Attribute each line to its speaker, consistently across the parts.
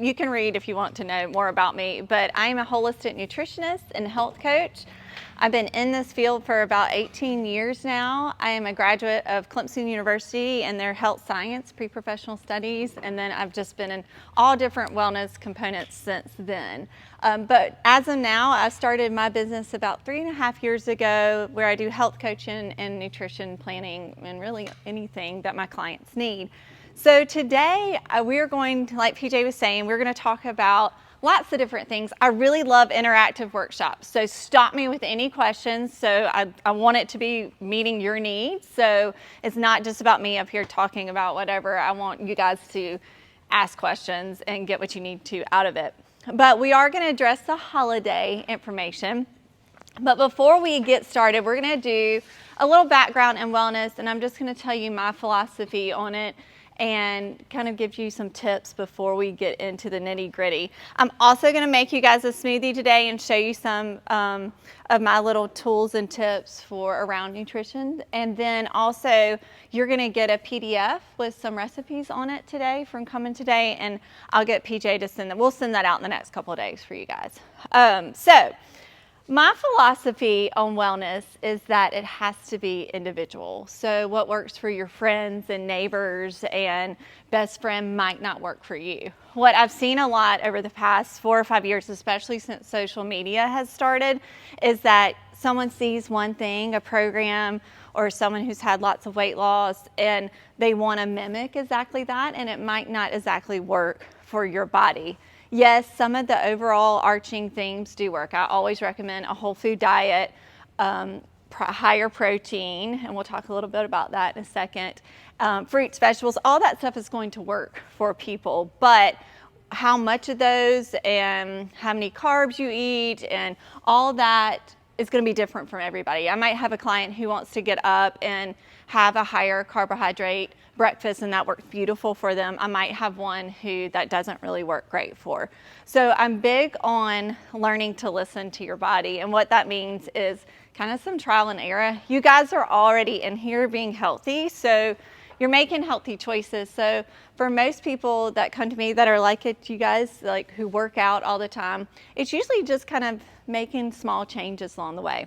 Speaker 1: you can read if you want to know more about me, but I'm a holistic nutritionist and health coach. I've been in this field for about 18 years now. I am a graduate of Clemson University in their health science pre-professional studies, and then I've just been in all different wellness components since then. But as of now, I started my business about 3.5 years ago, where I do health coaching and nutrition planning and really anything that my clients need. So today we're going to, like PJ was saying, we're going to talk about lots of different things. I really love interactive workshops. So stop me with any questions. So I want it to be meeting your needs. So it's not just about me up here talking about whatever. I want you guys to ask questions and get what you need to out of it. But we are going to address the holiday information. But before we get started, we're going to do a little background in wellness, and I'm just going to tell you my philosophy on it and kind of give you some tips before we get into the nitty gritty. I'm also going to make you guys a smoothie today and show you some of my little tools and tips for around nutrition. And then also you're going to get a PDF with some recipes on it today from coming today, and I'll get PJ to send them. We'll send that out in the next couple of days for you guys. So my philosophy on wellness is that it has to be individual. So what works for your friends and neighbors and best friend might not work for you. What I've seen a lot over the past 4 or 5 years, especially since social media has started, is that someone sees one thing, a program, or someone who's had lots of weight loss, and they want to mimic exactly that, and it might not exactly work for your body. Yes, some of the overall arching themes do work. I always recommend a whole food diet, higher protein, and we'll talk a little bit about that in a second. Fruits, vegetables, all that stuff is going to work for people, but how much of those and how many carbs you eat and all that is going to be different from everybody. I might have a client who wants to get up and have a higher carbohydrate breakfast, and that works beautiful for them. I might have one who that doesn't really work great for. So I'm big on learning to listen to your body, and what that means is kind of some trial and error. You guys are already in here being healthy, so you're making healthy choices. So for most people that come to me that are like it, you guys like who work out all the time, it's usually just kind of making small changes along the way.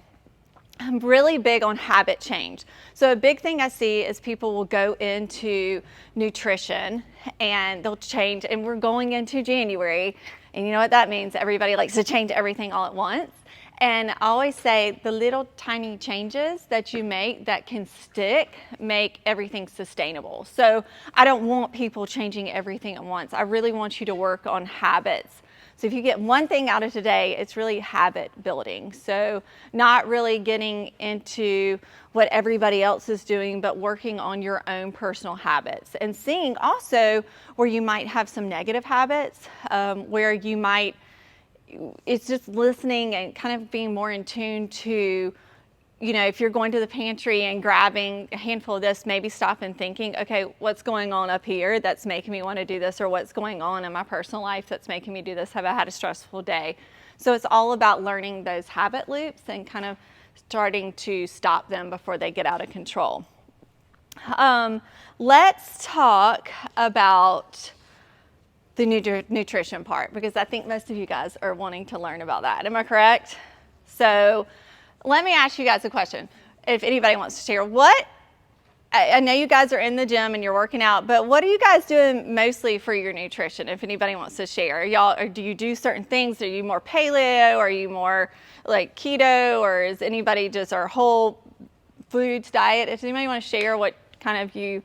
Speaker 1: I'm really big on habit change. So a big thing I see is people will go into nutrition and they'll change, and we're going into January, and you know what that means? Everybody likes to change everything all at once. And I always say the little tiny changes that you make that can stick make everything sustainable. So I don't want people changing everything at once. I really want you to work on habits. So if you get one thing out of today, it's really habit building. So not really getting into what everybody else is doing, but working on your own personal habits and seeing also where you might have some negative habits, where you might, it's just listening and kind of being more in tune to, you know, if you're going to the pantry and grabbing a handful of this, maybe stop and thinking, okay, what's going on up here that's making me want to do this, or what's going on in my personal life that's making me do this? Have I had a stressful day? So it's all about learning those habit loops and kind of starting to stop them before they get out of control. Let's talk about the nutrition part, because I think most of you guys are wanting to learn about that. Am I correct? So let me ask you guys a question. If anybody wants to share, I know you guys are in the gym and you're working out, but what are you guys doing mostly for your nutrition? If anybody wants to share, y'all, or do you do certain things? Are you more paleo? Or are you more like keto? Or is anybody just our whole foods diet? If anybody want to share what kind of you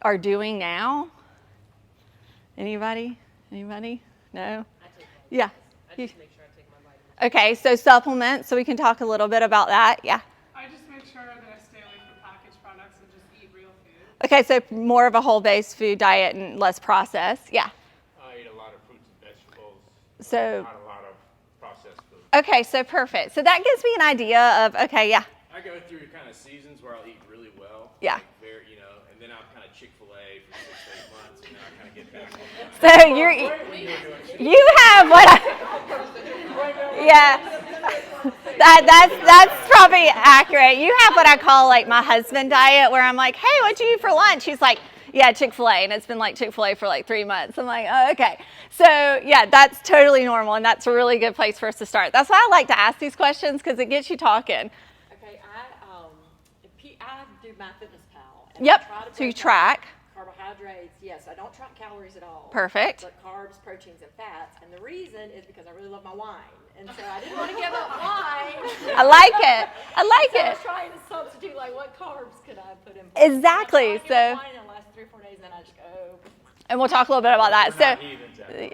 Speaker 1: are doing now? Anybody? No? Yeah.
Speaker 2: I just make sure I take my vitamins.
Speaker 1: Okay, so supplements, so we can talk a little bit about that. Yeah.
Speaker 3: I just make sure that I stay away from packaged products and just eat real food.
Speaker 1: Okay, so more of a whole-based food diet and less processed. Yeah.
Speaker 4: I eat a lot of fruits and vegetables.
Speaker 1: So.
Speaker 4: Not a lot of processed food.
Speaker 1: Okay, so perfect. So that gives me an idea of, okay, yeah.
Speaker 4: I go through kind of seasons where I'll eat really well.
Speaker 1: Yeah.
Speaker 4: Like and then I'll kind of Chick-fil-A for 6 to 8 months, and then I kind of get back on track.
Speaker 1: So you have what yeah. That's probably accurate. You have what I call like my husband diet, where I'm like, hey, what'd you eat for lunch? He's like, Yeah, Chick-fil-A, and it's been like Chick-fil-A for like 3 months. I'm like, oh, okay. So yeah, that's totally normal, and that's a really good place for us to start. That's why I like to ask these questions, because it gets you talking.
Speaker 5: Okay, I do MyFitnessPal. And
Speaker 1: Yep.
Speaker 5: I try to
Speaker 1: So you
Speaker 5: break out
Speaker 1: track.
Speaker 5: carbohydrates. Yes, I don't track calories at all.
Speaker 1: Perfect.
Speaker 5: But carbs, proteins, and fats. And the reason is because I really love my wine. And so I didn't want to give up wine.
Speaker 1: I like it. I like
Speaker 5: So I
Speaker 1: it.
Speaker 5: was trying to substitute, like, what carbs could I put in?
Speaker 1: Exactly.
Speaker 5: And I try to give
Speaker 1: So-
Speaker 5: up wine in the last 3 or 4 days, and then I just go.
Speaker 1: And we'll talk a little bit about that.
Speaker 4: We're not
Speaker 1: So
Speaker 4: heathens out there.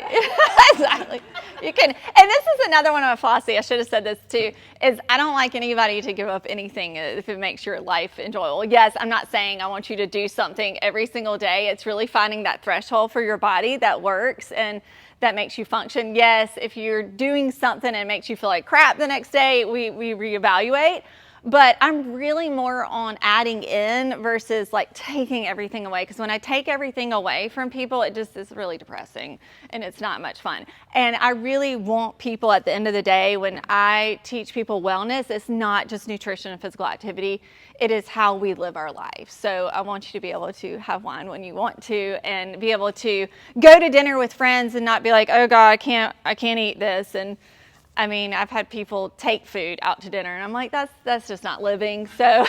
Speaker 1: exactly. You can, and this is another one of my philosophy. I should have said this too, is I don't like anybody to give up anything if it makes your life enjoyable. Yes, I'm not saying I want you to do something every single day. It's really finding that threshold for your body that works and that makes you function. Yes, if you're doing something and it makes you feel like crap the next day, we reevaluate. But I'm really more on adding in versus like taking everything away. Because when I take everything away from people, it just is really depressing and it's not much fun. And I really want people at the end of the day, when I teach people wellness, it's not just nutrition and physical activity. It is how we live our life. So I want you to be able to have wine when you want to, and be able to go to dinner with friends and not be like, oh God, I can't eat this. And I mean, I've had people take food out to dinner, and I'm like, that's just not living. So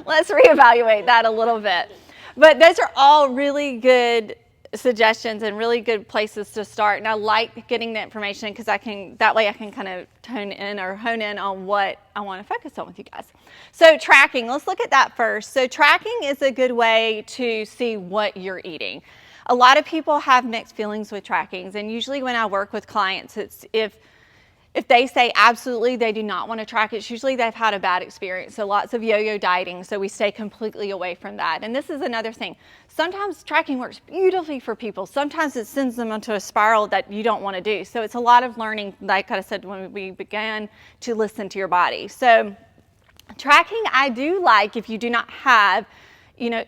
Speaker 1: let's reevaluate that a little bit. But those are all really good suggestions and really good places to start. And I like getting the information because that way I can kind of hone in on what I want to focus on with you guys. So tracking, let's look at that first. So tracking is a good way to see what you're eating. A lot of people have mixed feelings with trackings, and usually when I work with clients, it's if they say absolutely they do not want to track, it's usually they've had a bad experience. So lots of yo-yo dieting, so we stay completely away from that. And this is another thing. Sometimes tracking works beautifully for people. Sometimes it sends them into a spiral that you don't want to do. So it's a lot of learning, like I said when we began, to listen to your body. So tracking, I do like, if you do not have,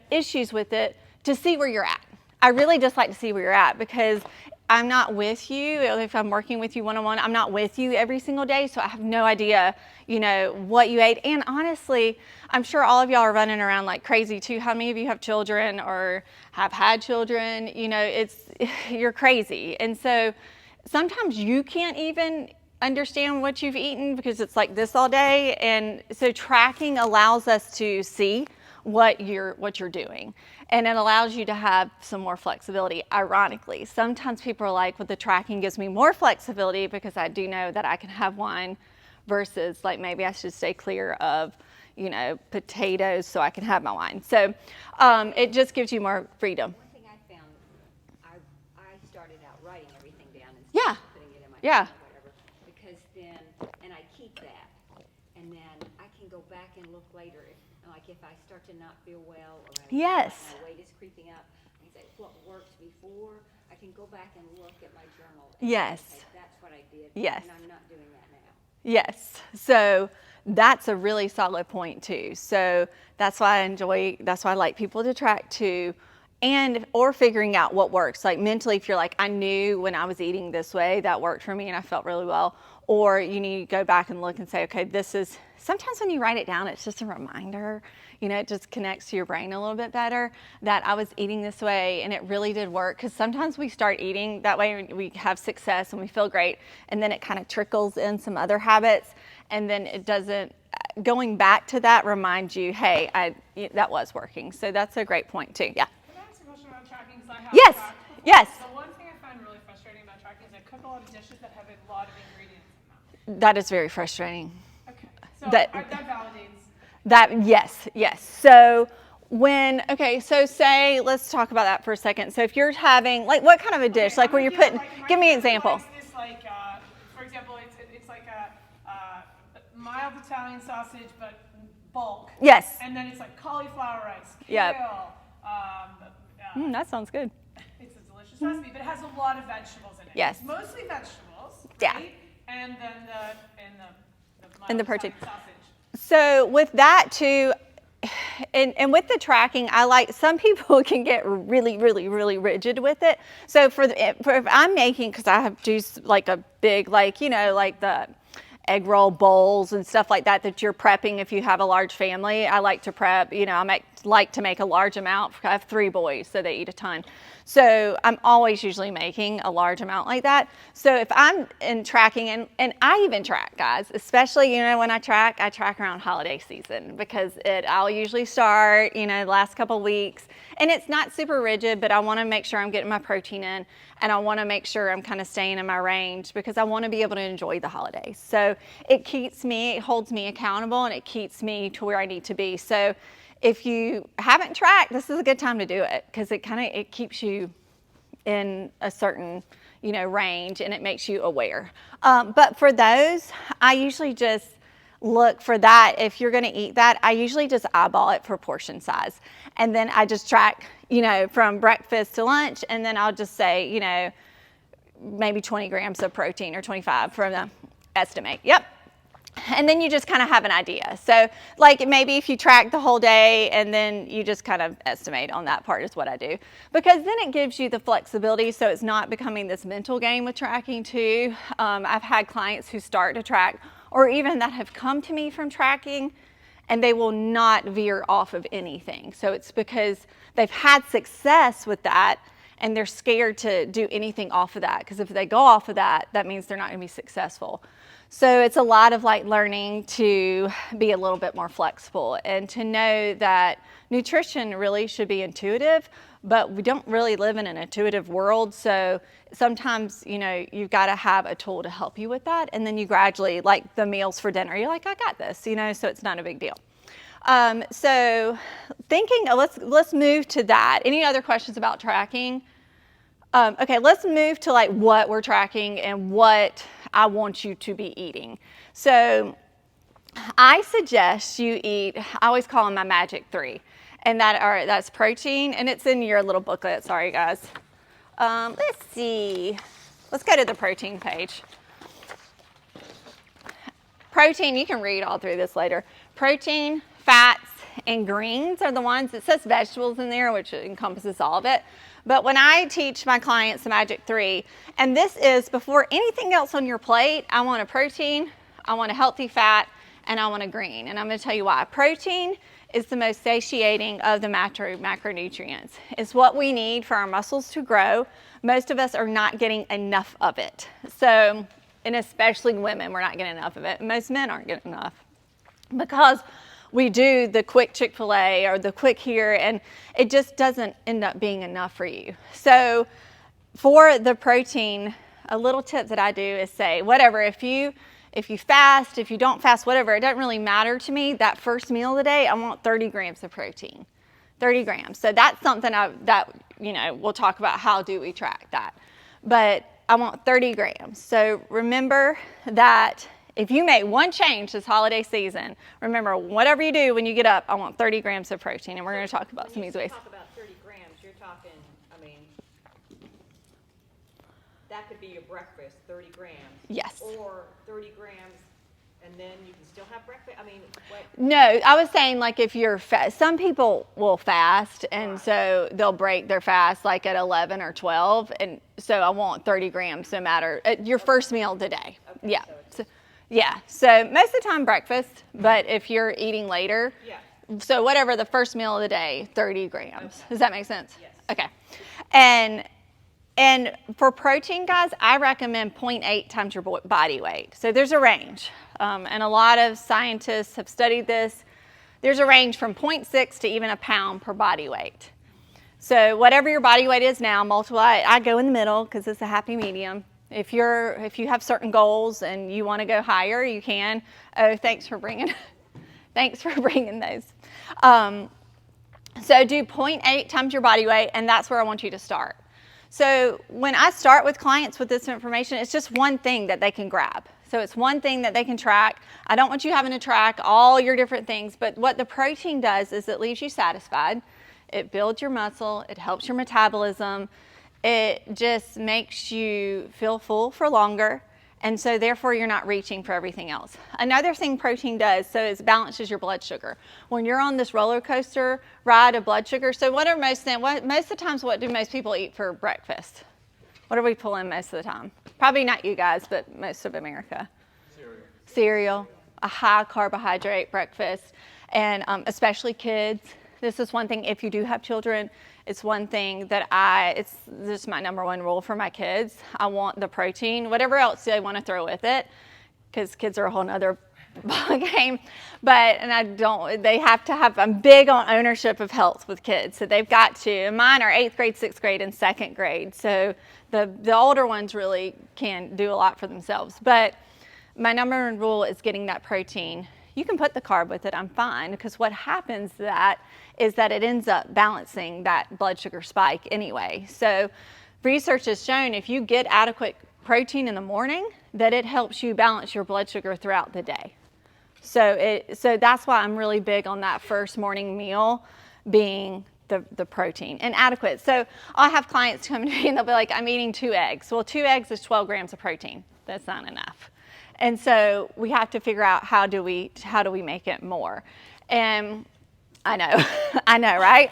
Speaker 1: issues with it, to see where you're at. I really just like to see where you're at, because I'm not with you. If I'm working with you one-on-one, I'm not with you every single day, so I have no idea, what you ate. And honestly, I'm sure all of y'all are running around like crazy too. How many of you have children or have had children? You're crazy. And so sometimes you can't even understand what you've eaten because it's like this all day. And so tracking allows us to see what you're doing, and it allows you to have some more flexibility. Ironically, sometimes people are like, well, the tracking gives me more flexibility because I do know that I can have wine, versus like maybe I should stay clear of potatoes so I can have my wine. So it just gives you more freedom.
Speaker 6: One thing I found, I started out writing everything down instead of putting it in my phone or whatever, because then, and I keep that, and then I can go back and look later. If I start to not feel well, or
Speaker 1: Yes.
Speaker 6: my weight is creeping up, I can say what worked before. I can go back and look at my journal. And
Speaker 1: Yes.
Speaker 6: say, that's what I did.
Speaker 1: Yes.
Speaker 6: And I'm not doing that now.
Speaker 1: Yes. So that's a really solid point too. So that's why I like people to track too, or figuring out what works. Like mentally, if you're like, I knew when I was eating this way, that worked for me and I felt really well. Or you need to go back and look and say, okay, sometimes when you write it down, it's just a reminder, it just connects to your brain a little bit better that I was eating this way and it really did work. Because sometimes we start eating that way, we have success and we feel great, and then it kind of trickles in some other habits, and then it doesn't, going back to that reminds you, hey, that was working. So that's a great point too. Yeah.
Speaker 3: Can I ask a question about tracking? 'Cause I have
Speaker 1: Yes.
Speaker 3: tracked before.
Speaker 1: Yes.
Speaker 3: The one thing I find really frustrating about tracking is I cook a lot of dishes that have a lot of ingredients in them.
Speaker 1: That is very frustrating.
Speaker 3: Okay. So
Speaker 1: That-
Speaker 3: that validates.
Speaker 1: Yes. So so say, let's talk about that for a second. So if you're having, like, what kind of a dish?
Speaker 3: Okay,
Speaker 1: Like
Speaker 3: I'm
Speaker 1: where you're
Speaker 3: gonna
Speaker 1: putting,
Speaker 3: my
Speaker 1: give me an
Speaker 3: family
Speaker 1: example.
Speaker 3: likes this, like, for example, it's like a mild Italian sausage, but bulk.
Speaker 1: Yes.
Speaker 3: And then it's like cauliflower rice, kale.
Speaker 1: Yep.
Speaker 3: Yeah.
Speaker 1: That sounds good.
Speaker 3: It's a delicious recipe, but it has a lot of vegetables in it.
Speaker 1: Yes.
Speaker 3: It's mostly vegetables.
Speaker 1: Yeah.
Speaker 3: Right? And then the
Speaker 1: And the
Speaker 3: mild
Speaker 1: protein.
Speaker 3: Italian sausage.
Speaker 1: So with that too, and with the tracking, some people can get really, really, really rigid with it. So if I'm making, because I have juice like a big, like the egg roll bowls and stuff like that you're prepping if you have a large family. I like to prep, like to make a large amount. I have 3 boys, so they eat a ton. So I'm always usually making a large amount like that. So if I'm in tracking, and I even track, guys, especially, when I track around holiday season, because I'll usually start, the last couple weeks, and it's not super rigid, but I want to make sure I'm getting my protein in, and I want to make sure I'm kind of staying in my range, because I want to be able to enjoy the holidays. So it holds me accountable, and it keeps me to where I need to be. So if you haven't tracked, this is a good time to do it, because it keeps you in a certain, range, and it makes you aware. But for those, I usually just look for that. If you're going to eat that, I usually just eyeball it for portion size. And then I just track, from breakfast to lunch, and then I'll just say, maybe 20 grams of protein or 25 from the estimate. Yep. And then you just kind of have an idea. So like maybe if you track the whole day and then you just kind of estimate on that part is what I do. Because then it gives you the flexibility, so it's not becoming this mental game with tracking too. I've had clients who start to track, or even that have come to me from tracking, and they will not veer off of anything. So it's because they've had success with that, and they're scared to do anything off of that, because if they go off of that, that means they're not going to be successful. So it's a lot of learning to be a little bit more flexible, and to know that nutrition really should be intuitive, but we don't really live in an intuitive world. So sometimes, you've got to have a tool to help you with that. And then you gradually, like the meals for dinner, you're like, I got this, so it's not a big deal. So thinking, let's move to that. Any other questions about tracking? Okay, let's move to what we're tracking and what I want you to be eating. So I suggest you eat, I always call them my magic 3, and that's protein, and it's in your little booklet. Sorry, guys. Let's see. Let's go to the protein page. Protein, you can read all through this later. Protein, fats, and greens are the ones. It says vegetables in there, which encompasses all of it. But when I teach my clients the magic 3, and this is before anything else on your plate, I want a protein, I want a healthy fat, and I want a green. And I'm going to tell you why. Protein is the most satiating of the macronutrients. It's what we need for our muscles to grow. Most of us are not getting enough of it. So, and especially women, we're not getting enough of it. Most men aren't getting enough, because we do the quick Chick-fil-A or the quick here, and it just doesn't end up being enough for you. So for the protein, a little tip that I do is say, whatever, if you fast, if you don't fast, whatever, it doesn't really matter to me. That first meal of the day, I want 30 grams of protein, 30 grams. So that's something we'll talk about how do we track that. But I want 30 grams. So remember that if you make one change this holiday season, remember, whatever you do when you get up, I want 30 grams of protein. And we're going to talk about some of these ways.
Speaker 5: When you talk about 30 grams, you're talking, that could be your breakfast, 30 grams.
Speaker 1: Yes.
Speaker 5: Or 30 grams, and then you can still have breakfast. What?
Speaker 1: No, I was saying if you're some people will fast, and so they'll break their fast at 11 or 12. And so I want 30 grams no matter your first meal of the day.
Speaker 5: Okay,
Speaker 1: Yeah. So most of the time breakfast, but if you're eating later, so whatever the first meal of the day, 30 grams. Okay. Does that make sense?
Speaker 5: Yes.
Speaker 1: Okay. And for protein, guys, I recommend 0.8 times your body weight. So there's a range, and a lot of scientists have studied this. There's a range from 0.6 to even a pound per body weight. So whatever your body weight is now, multiply. I go in the middle because it's a happy medium. If you have certain goals and you want to go higher, you can. Oh, thanks for bringing those. So do 0.8 times your body weight, and that's where I want you to start. So when I start with clients with this information, it's just one thing that they can grab. So it's one thing that they can track. I don't want you having to track all your different things, but what the protein does is it leaves you satisfied. It builds your muscle. It helps your metabolism. It just makes you feel full for longer, and so therefore you're not reaching for everything else. Another thing protein does, so it balances your blood sugar. When you're on this roller coaster ride of blood sugar, so most of the times, what do most people eat for breakfast? What are we pulling most of the time? Probably not you guys, but most of America. cereal, a high carbohydrate breakfast, and especially kids. This is one thing, if you do have children, it's one thing that it's just my number one rule for my kids. I want the protein, whatever else they want to throw with it, because kids are a whole nother ball game. They have to have, I'm big on ownership of health with kids. So they've got to, and mine are 8th grade, 6th grade, and 2nd grade. So the older ones really can do a lot for themselves. But my number one rule is getting that protein. You can put the carb with it, I'm fine, because what happens is that it ends up balancing that blood sugar spike anyway. So research has shown if you get adequate protein in the morning, that it helps you balance your blood sugar throughout the day. So that's why I'm really big on that first morning meal being the protein and adequate. So I'll have clients come to me and they'll be like, I'm eating 2 eggs. Well, 2 eggs is 12 grams of protein. That's not enough. And so we have to figure out how do we make it more. And I know, right?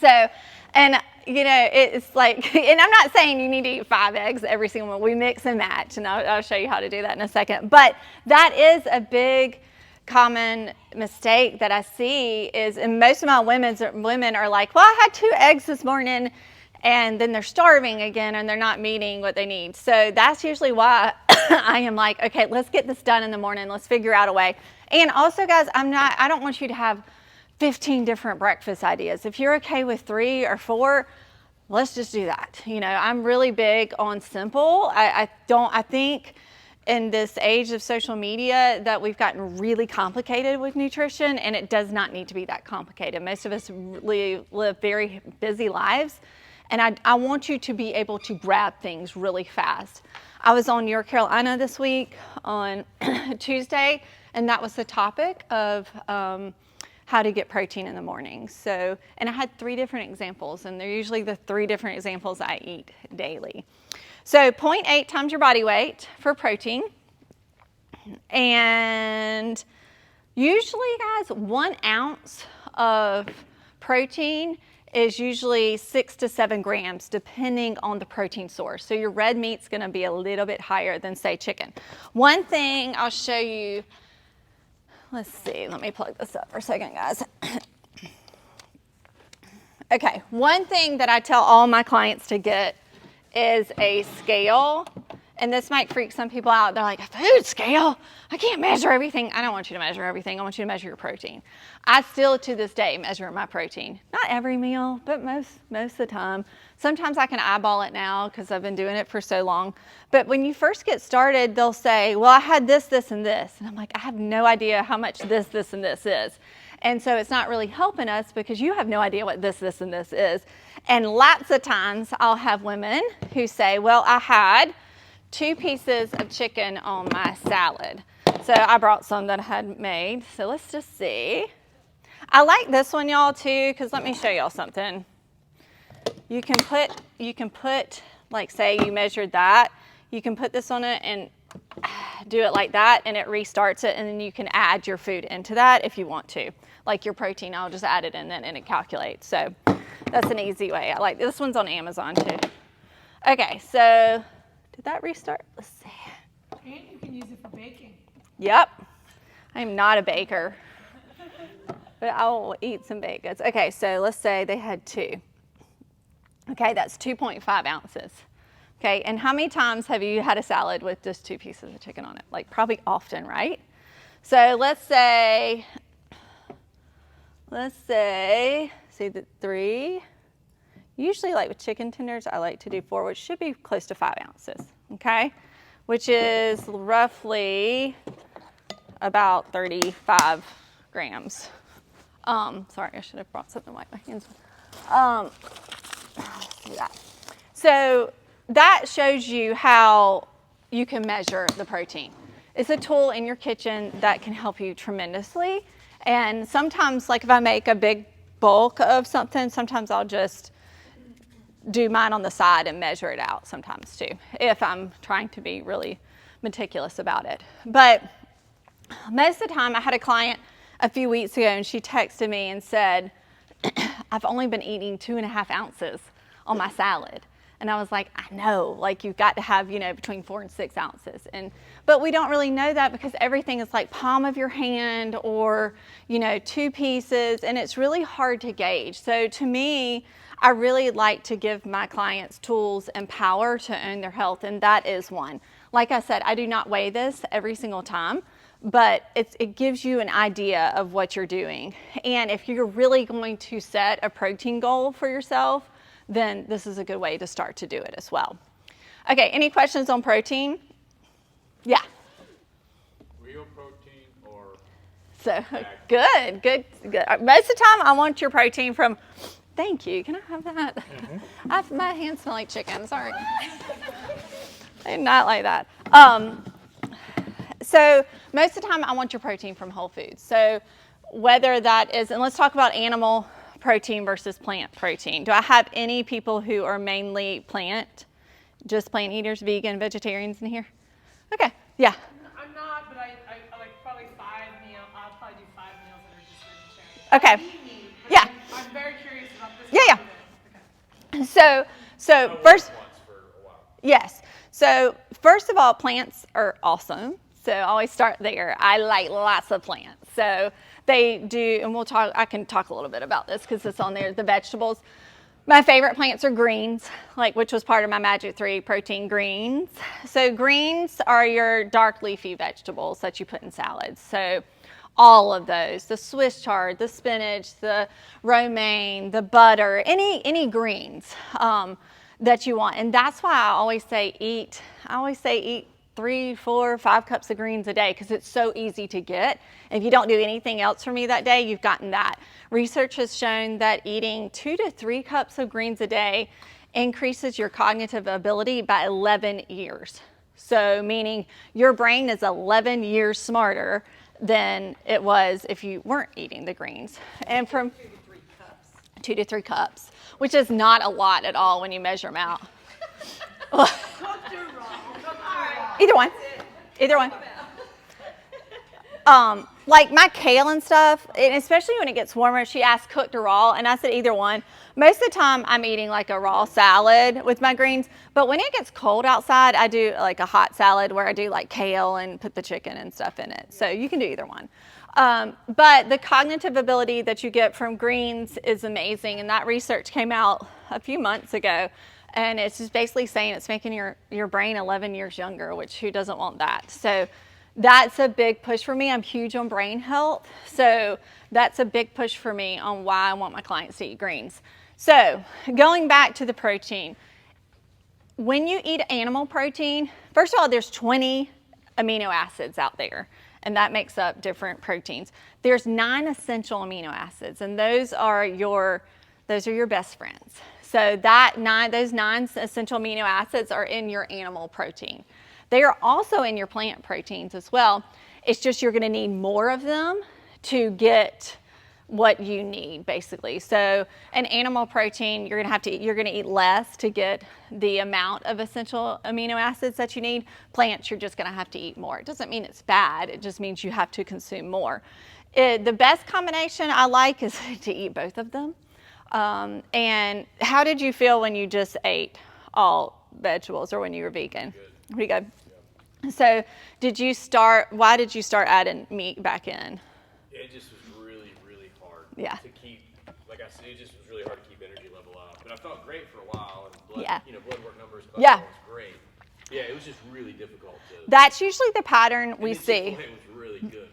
Speaker 1: So, and it's like, and I'm not saying you need to eat 5 eggs every single one. We mix and match, and I'll show you how to do that in a second. But that is a big common mistake that I see is, and most of my women are like, well, I had 2 eggs this morning, and then they're starving again, and they're not meeting what they need. So that's usually why I am like, okay, let's get this done in the morning. Let's figure out a way. And also, guys, I don't want you to have 15 different breakfast ideas. If you're okay with 3 or 4, let's just do that. I'm really big on simple. I think in this age of social media that we've gotten really complicated with nutrition, and it does not need to be that complicated. Most of us live very busy lives, and I want you to be able to grab things really fast. I was on Your Carolina this week on Tuesday, and that was the topic of how to get protein in the morning. So, and I had 3 different examples, and they're usually the 3 different examples I eat daily. So 0.8 times your body weight for protein. And usually, guys, 1 ounce of protein is usually 6 to 7 grams, depending on the protein source. So your red meat's gonna be a little bit higher than, say, chicken. One thing I'll show you, let's see, let me plug this up for a second, guys. Okay, one thing that I tell all my clients to get is a scale. And this might freak some people out. They're like, a food scale? I can't measure everything. I don't want you to measure everything. I want you to measure your protein. I still, to this day, measure my protein. Not every meal, but most of the time. Sometimes I can eyeball it now because I've been doing it for so long. But when you first get started, they'll say, well, I had this, this, and this. And I'm like, I have no idea how much this, and this is. And so it's not really helping us because you have no idea what this, and this is. And lots of times I'll have women who say, well, I had 2 pieces of chicken on my salad. So I brought some that I had made. So let's just see. I like this one, y'all, too, because let me show y'all something. You can put, like, say you measured that. You can put this on it and do it like that, and it restarts it, and then you can add your food into that if you want to. Like your protein, I'll just add it in then, and it calculates. So that's an easy way. I like this one's on Amazon, too. Okay, so did that restart? Let's see.
Speaker 3: And you can use it for baking.
Speaker 1: Yep. I'm not a baker, but I will eat some baked goods. Okay, so let's say they had 2. Okay, that's 2.5 ounces. Okay, and how many times have you had a salad with just 2 pieces of chicken on it? Like probably often, right? So let's say the 3. Usually, like with chicken tenders, I like to do 4, which should be close to 5 ounces, okay? Which is roughly about 35 grams. Sorry, I should have brought something to wipe my hands with. Let's do that. So that shows you how you can measure the protein. It's a tool in your kitchen that can help you tremendously. And sometimes, like if I make a big bulk of something, sometimes I'll just do mine on the side and measure it out sometimes too, if I'm trying to be really meticulous about it. But most of the time, I had a client a few weeks ago and she texted me and said, I've only been eating 2.5 ounces on my salad. And I was like, I know, like you've got to have, between 4 and 6 ounces. But we don't really know that because everything is like palm of your hand or, 2 pieces, and it's really hard to gauge. So to me, I really like to give my clients tools and power to own their health, and that is one. Like I said, I do not weigh this every single time, but it gives you an idea of what you're doing. And if you're really going to set a protein goal for yourself, then this is a good way to start to do it as well. Okay, any questions on protein? Yeah.
Speaker 4: Real protein or
Speaker 1: So good. Most of the time, I want your protein from. Thank you. Can I have that? My hands smell like chicken. Sorry. I did not like that. So most of the time, I want your protein from whole foods. So whether that is, and let's talk about animal protein versus plant protein. Do I have any people who are mainly just plant eaters, vegan, vegetarians in here? Okay. Yeah.
Speaker 3: I'm not, but I like probably 5 meals. I'll probably do 5 meals that are just vegetarian.
Speaker 1: Okay.
Speaker 3: I eat meat, but
Speaker 1: Yeah.
Speaker 3: I'm very curious about this.
Speaker 1: Yeah.
Speaker 3: Okay.
Speaker 1: So first,
Speaker 4: once for a while.
Speaker 1: yes. So first of all, plants are awesome. So I always start there. I like lots of plants. So they do, and I can talk a little bit about this because it's on there, the vegetables. My favorite plants are greens, which was part of my Magic 3 protein greens. So greens are your dark leafy vegetables that you put in salads. So all of those, the Swiss chard, the spinach, the romaine, the butter, any greens that you want. And that's why I always say eat 3, 4, 5 cups of greens a day because it's so easy to get. If you don't do anything else for me that day, you've gotten that. Research has shown that eating 2 to 3 cups of greens a day increases your cognitive ability by 11 years. So meaning your brain is 11 years smarter than it was if you weren't eating the greens. And from 2 to 3 cups, which is not a lot at all when you measure them out. Either one. Like my kale and stuff, and especially when it gets warmer, she asked cooked or raw, and I said either one. Most of the time, I'm eating like a raw salad with my greens, but when it gets cold outside, I do like a hot salad where I do like kale and put the chicken and stuff in it. So you can do either one. But the cognitive ability that you get from greens is amazing, and that research came out a few months ago. And it's just basically saying it's making your brain 11 years younger, which who doesn't want that? So that's a big push for me. I'm huge on brain health. So that's a big push for me on why I want my clients to eat greens. So going back to the protein, when you eat animal protein, first of all, there's 20 amino acids out there, and that makes up different proteins. There's 9 essential amino acids, and those are your best friends. So those 9 essential amino acids are in your animal protein. They are also in your plant proteins as well. It's just you're going to need more of them to get what you need, basically. So an animal protein, you're going to eat less to get the amount of essential amino acids that you need. Plants, you're just going to have to eat more. It doesn't mean it's bad. It just means you have to consume more. The best combination I like is to eat both of them. And how did you feel when you just ate all vegetables or when you were vegan?
Speaker 4: Good.
Speaker 1: Pretty good. Yeah. So why did you start adding meat back in?
Speaker 4: It just was really, really hard
Speaker 1: Yeah.
Speaker 4: to keep, like I said, it just was really hard to keep energy level up. But I felt great for a while, and blood work numbers,
Speaker 1: yeah,
Speaker 4: was great. Yeah, it was just really difficult to.
Speaker 1: That's usually the pattern we see.
Speaker 4: Chick-fil-A was really good.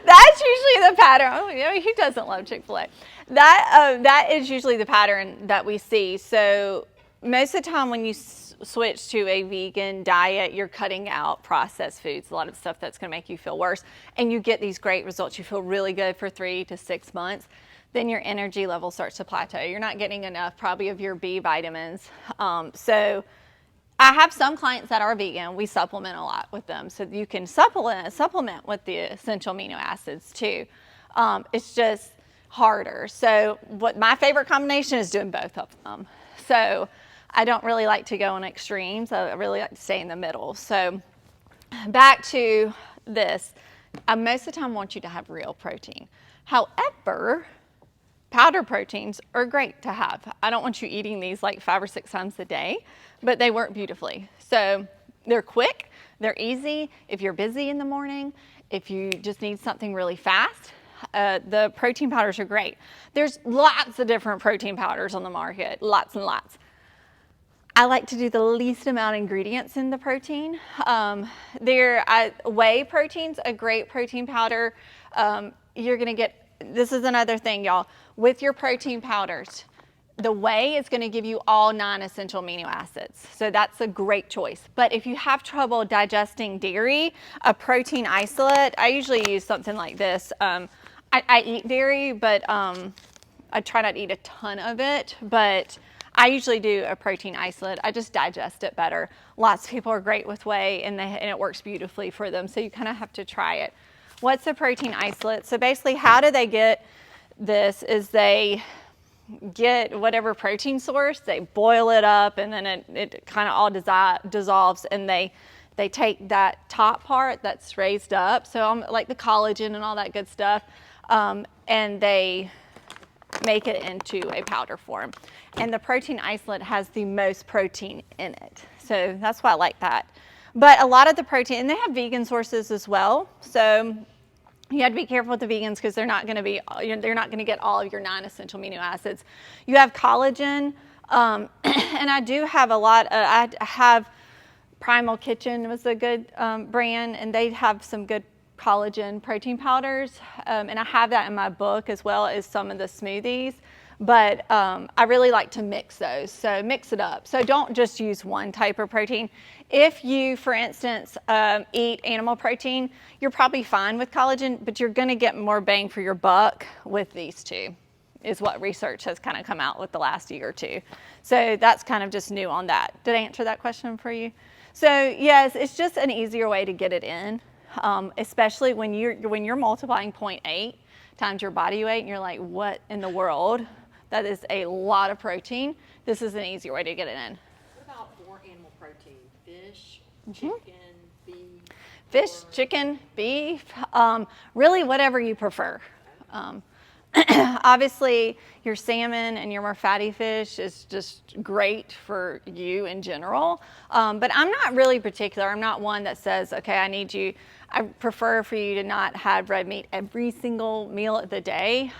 Speaker 1: That's usually the pattern. Oh, who doesn't love Chick-fil-A? That is usually the pattern that we see. So most of the time when you switch to a vegan diet, you're cutting out processed foods, a lot of stuff that's going to make you feel worse, and you get these great results. You feel really good for 3 to 6 months. Then your energy level starts to plateau. You're not getting enough probably of your B vitamins. So I have some clients that are vegan. We supplement a lot with them. So you can supplement with the essential amino acids too. It's just harder. So what my favorite combination is doing both of them. So I don't really like to go on extremes. I really like to stay in the middle. So back to this. I most of the time want you to have real protein. However, powder proteins are great to have. I don't want you eating these like 5 or 6 times a day, but they work beautifully. So they're quick, they're easy. If you're busy in the morning, if you just need something really fast, the protein powders are great. There's lots of different protein powders on the market, lots and lots. I like to do the least amount of ingredients in the protein. Whey protein's a great protein powder. You're gonna get, this is another thing, y'all. With your protein powders, the whey is gonna give you all 9 essential amino acids. So that's a great choice. But if you have trouble digesting dairy, a protein isolate, I usually use something like this. I eat dairy, but I try not to eat a ton of it, but I usually do a protein isolate. I just digest it better. Lots of people are great with whey and it works beautifully for them. So you kind of have to try it. What's a protein isolate? So basically how do they get this is they get whatever protein source, they boil it up and then it kind of all dissolves and they take that top part that's raised up. So like the collagen and all that good stuff and they make it into a powder form. And the protein isolate has the most protein in it. So that's why I like that. But a lot of the protein, and they have vegan sources as well. So you have to be careful with the vegans because they're not going to get all of your 9 essential amino acids. You have collagen, and I do have a lot. I have Primal Kitchen was a good brand, and they have some good collagen protein powders, and I have that in my book as well as some of the smoothies. But I really like to mix those, so mix it up. So don't just use one type of protein. If you, for instance, eat animal protein, you're probably fine with collagen, but you're going to get more bang for your buck with these two, is what research has kind of come out with the last year or two. So that's kind of just new on that. Did I answer that question for you? So yes, it's just an easier way to get it in, especially when you're multiplying 0.8 times your body weight and you're like, what in the world? That is a lot of protein. This is an easier way to get it in.
Speaker 5: What about more animal protein? Fish, chicken, beef?
Speaker 1: Fish, chicken, beef, really whatever you prefer. Obviously, your salmon and your more fatty fish is just great for you in general. But I'm not really particular. I'm not one that says, okay, I prefer for you to not have red meat every single meal of the day,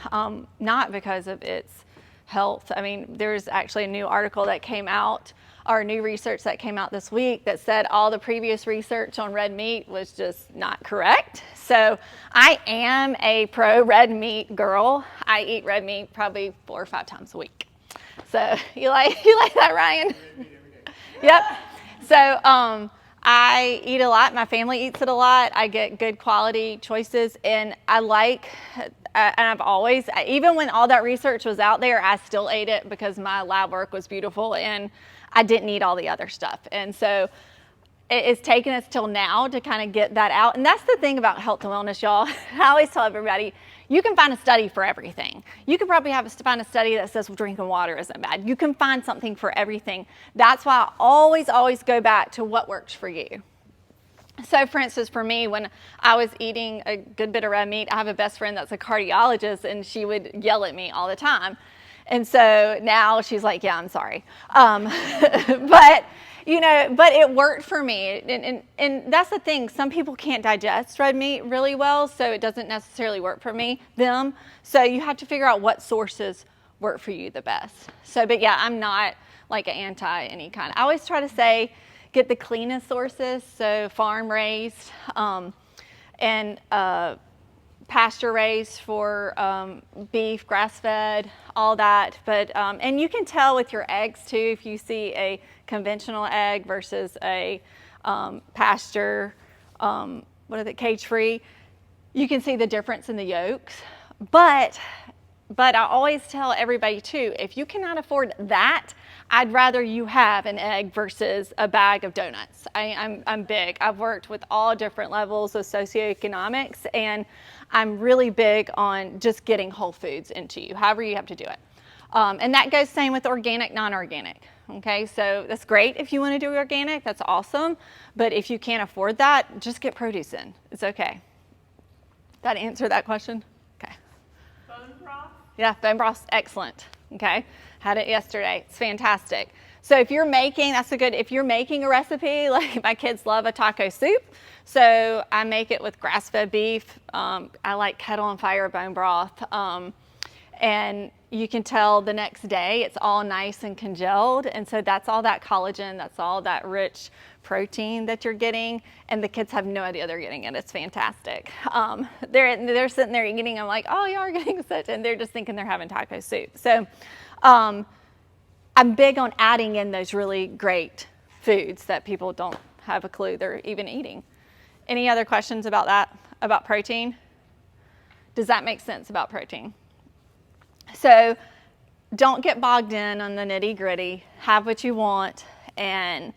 Speaker 1: not because of its health. I mean, there's actually a new article that came out, or new research that came out this week that said all the previous research on red meat was just not correct. So I am a pro red meat girl. I eat red meat probably 4 or 5 times a week. So you like that, Ryan? Yep. So I eat a lot. My family eats it a lot. I get good quality choices, and I like. And I've always, even when all that research was out there, I still ate it because my lab work was beautiful and I didn't need all the other stuff. And so it's taken us till now to kind of get that out. And that's the thing about health and wellness, y'all. I always tell everybody, you can find a study for everything. You could probably find a study that says, well, drinking water isn't bad. You can find something for everything. That's why I always go back to what works for you. So for instance, for me, when I was eating a good bit of red meat, I have a best friend that's a cardiologist and she would yell at me all the time. And so now she's like, yeah, I'm sorry. But it worked for me. And that's the thing. Some people can't digest red meat really well, so it doesn't necessarily work for them. So you have to figure out what sources work for you the best. So, but yeah, I'm not like an anti any kind. I always try to say, get the cleanest sources, so farm raised and pasture raised for beef, grass fed, all that. But and you can tell with your eggs too if you see a conventional egg versus a pasture, cage free. You can see the difference in the yolks. But I always tell everybody too, if you cannot afford that, I'd rather you have an egg versus a bag of donuts. I'm big. I've worked with all different levels of socioeconomics, and I'm really big on just getting whole foods into you, however you have to do it. And that goes same with organic, non-organic. Okay, so that's great if you want to do organic. That's awesome. But if you can't afford that, just get produce in. It's okay. That answer that question? Okay.
Speaker 3: Bone broth?
Speaker 1: Yeah, bone broth's excellent. Okay, had it yesterday. It's fantastic. So if you're making, if you're making a recipe, like my kids love a taco soup, so I make it with grass-fed beef. I like kettle and fire bone broth. And you can tell the next day it's all nice and congealed. And so that's all that collagen, that's all that rich protein that you're getting. And the kids have no idea they're getting it. It's fantastic. They're sitting there eating. I'm like, oh, y'all are getting such, and they're just thinking they're having taco soup. So I'm big on adding in those really great foods that people don't have a clue they're even eating. Any other questions about that, about protein? Does that make sense about protein? So don't get bogged in on the nitty gritty. Have what you want, and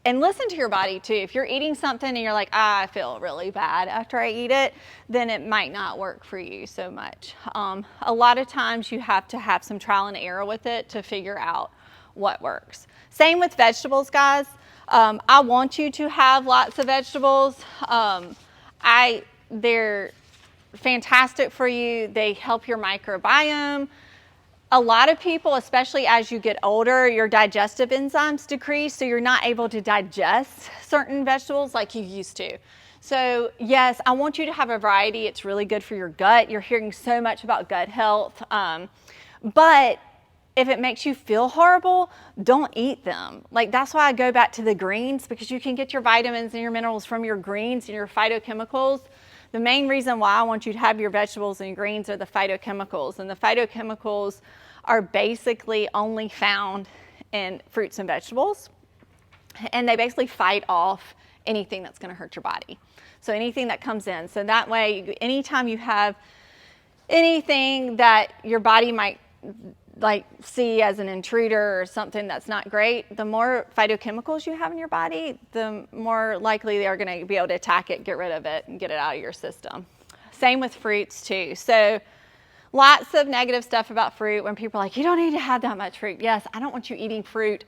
Speaker 1: listen to your body too. If you're eating something and you're like, I feel really bad after I eat it, then it might not work for you so much. A lot of times you have to have some trial and error with it to figure out what works. Same with vegetables, guys. I want you to have lots of vegetables. They're fantastic for you. They help your microbiome. A lot of people, especially as you get older, your digestive enzymes decrease, so you're not able to digest certain vegetables like you used to. So yes, I want you to have a variety. It's really good for your gut. You're hearing so much about gut health. But if it makes you feel horrible, don't eat them. Like, that's why I go back to the greens, because you can get your vitamins and your minerals from your greens and your phytochemicals. The main reason why I want you to have your vegetables and greens are the phytochemicals. And the phytochemicals are basically only found in fruits and vegetables. And they basically fight off anything that's going to hurt your body. So anything that comes in. So that way, anytime you have anything that your body might like see as an intruder or something that's not great, the more phytochemicals you have in your body, the more likely they are going to be able to attack it, get rid of it, and get it out of your system. Same with fruits too. So lots of negative stuff about fruit when people are like, you don't need to have that much fruit. Yes, I don't want you eating fruit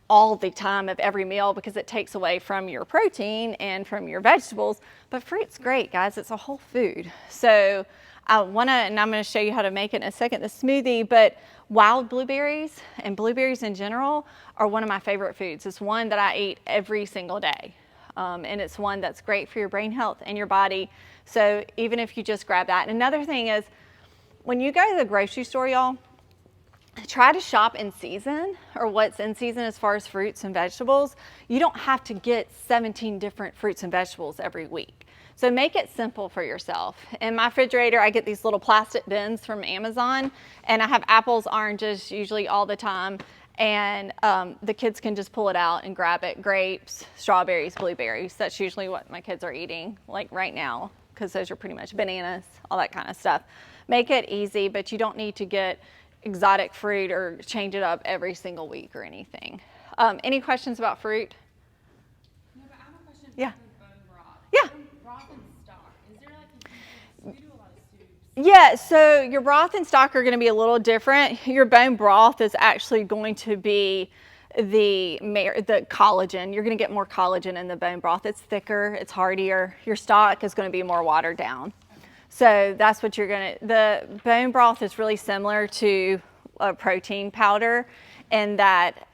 Speaker 1: all the time of every meal, because it takes away from your protein and from your vegetables. But fruit's great, guys. It's a whole food. So and I'm going to show you how to make it in a second, the smoothie, but wild blueberries and blueberries in general are one of my favorite foods. It's one that I eat every single day. And it's one that's great for your brain health and your body. So even if you just grab that. And another thing is, when you go to the grocery store, y'all, try to shop in season, or what's in season as far as fruits and vegetables. You don't have to get 17 different fruits and vegetables every week. So make it simple for yourself. In my refrigerator, I get these little plastic bins from Amazon, and I have apples, oranges usually all the time, and the kids can just pull it out and grab it. Grapes, strawberries, blueberries. That's usually what my kids are eating, like right now, because those are pretty much bananas, all that kind of stuff. Make it easy, but you don't need to get exotic fruit or change it up every single week or anything. Any questions about fruit?
Speaker 2: No, but I have a question
Speaker 1: Yeah.
Speaker 2: for bone broth.
Speaker 1: Yeah.
Speaker 2: Broth and stock. Is there like we do a lot of soups.
Speaker 1: Yeah, so your broth and stock are going to be a little different. Your bone broth is actually going to be the collagen. You're going to get more collagen in the bone broth. It's thicker, it's heartier. Your stock is going to be more watered down. So that's what you're going to, the bone broth is really similar to a protein powder in that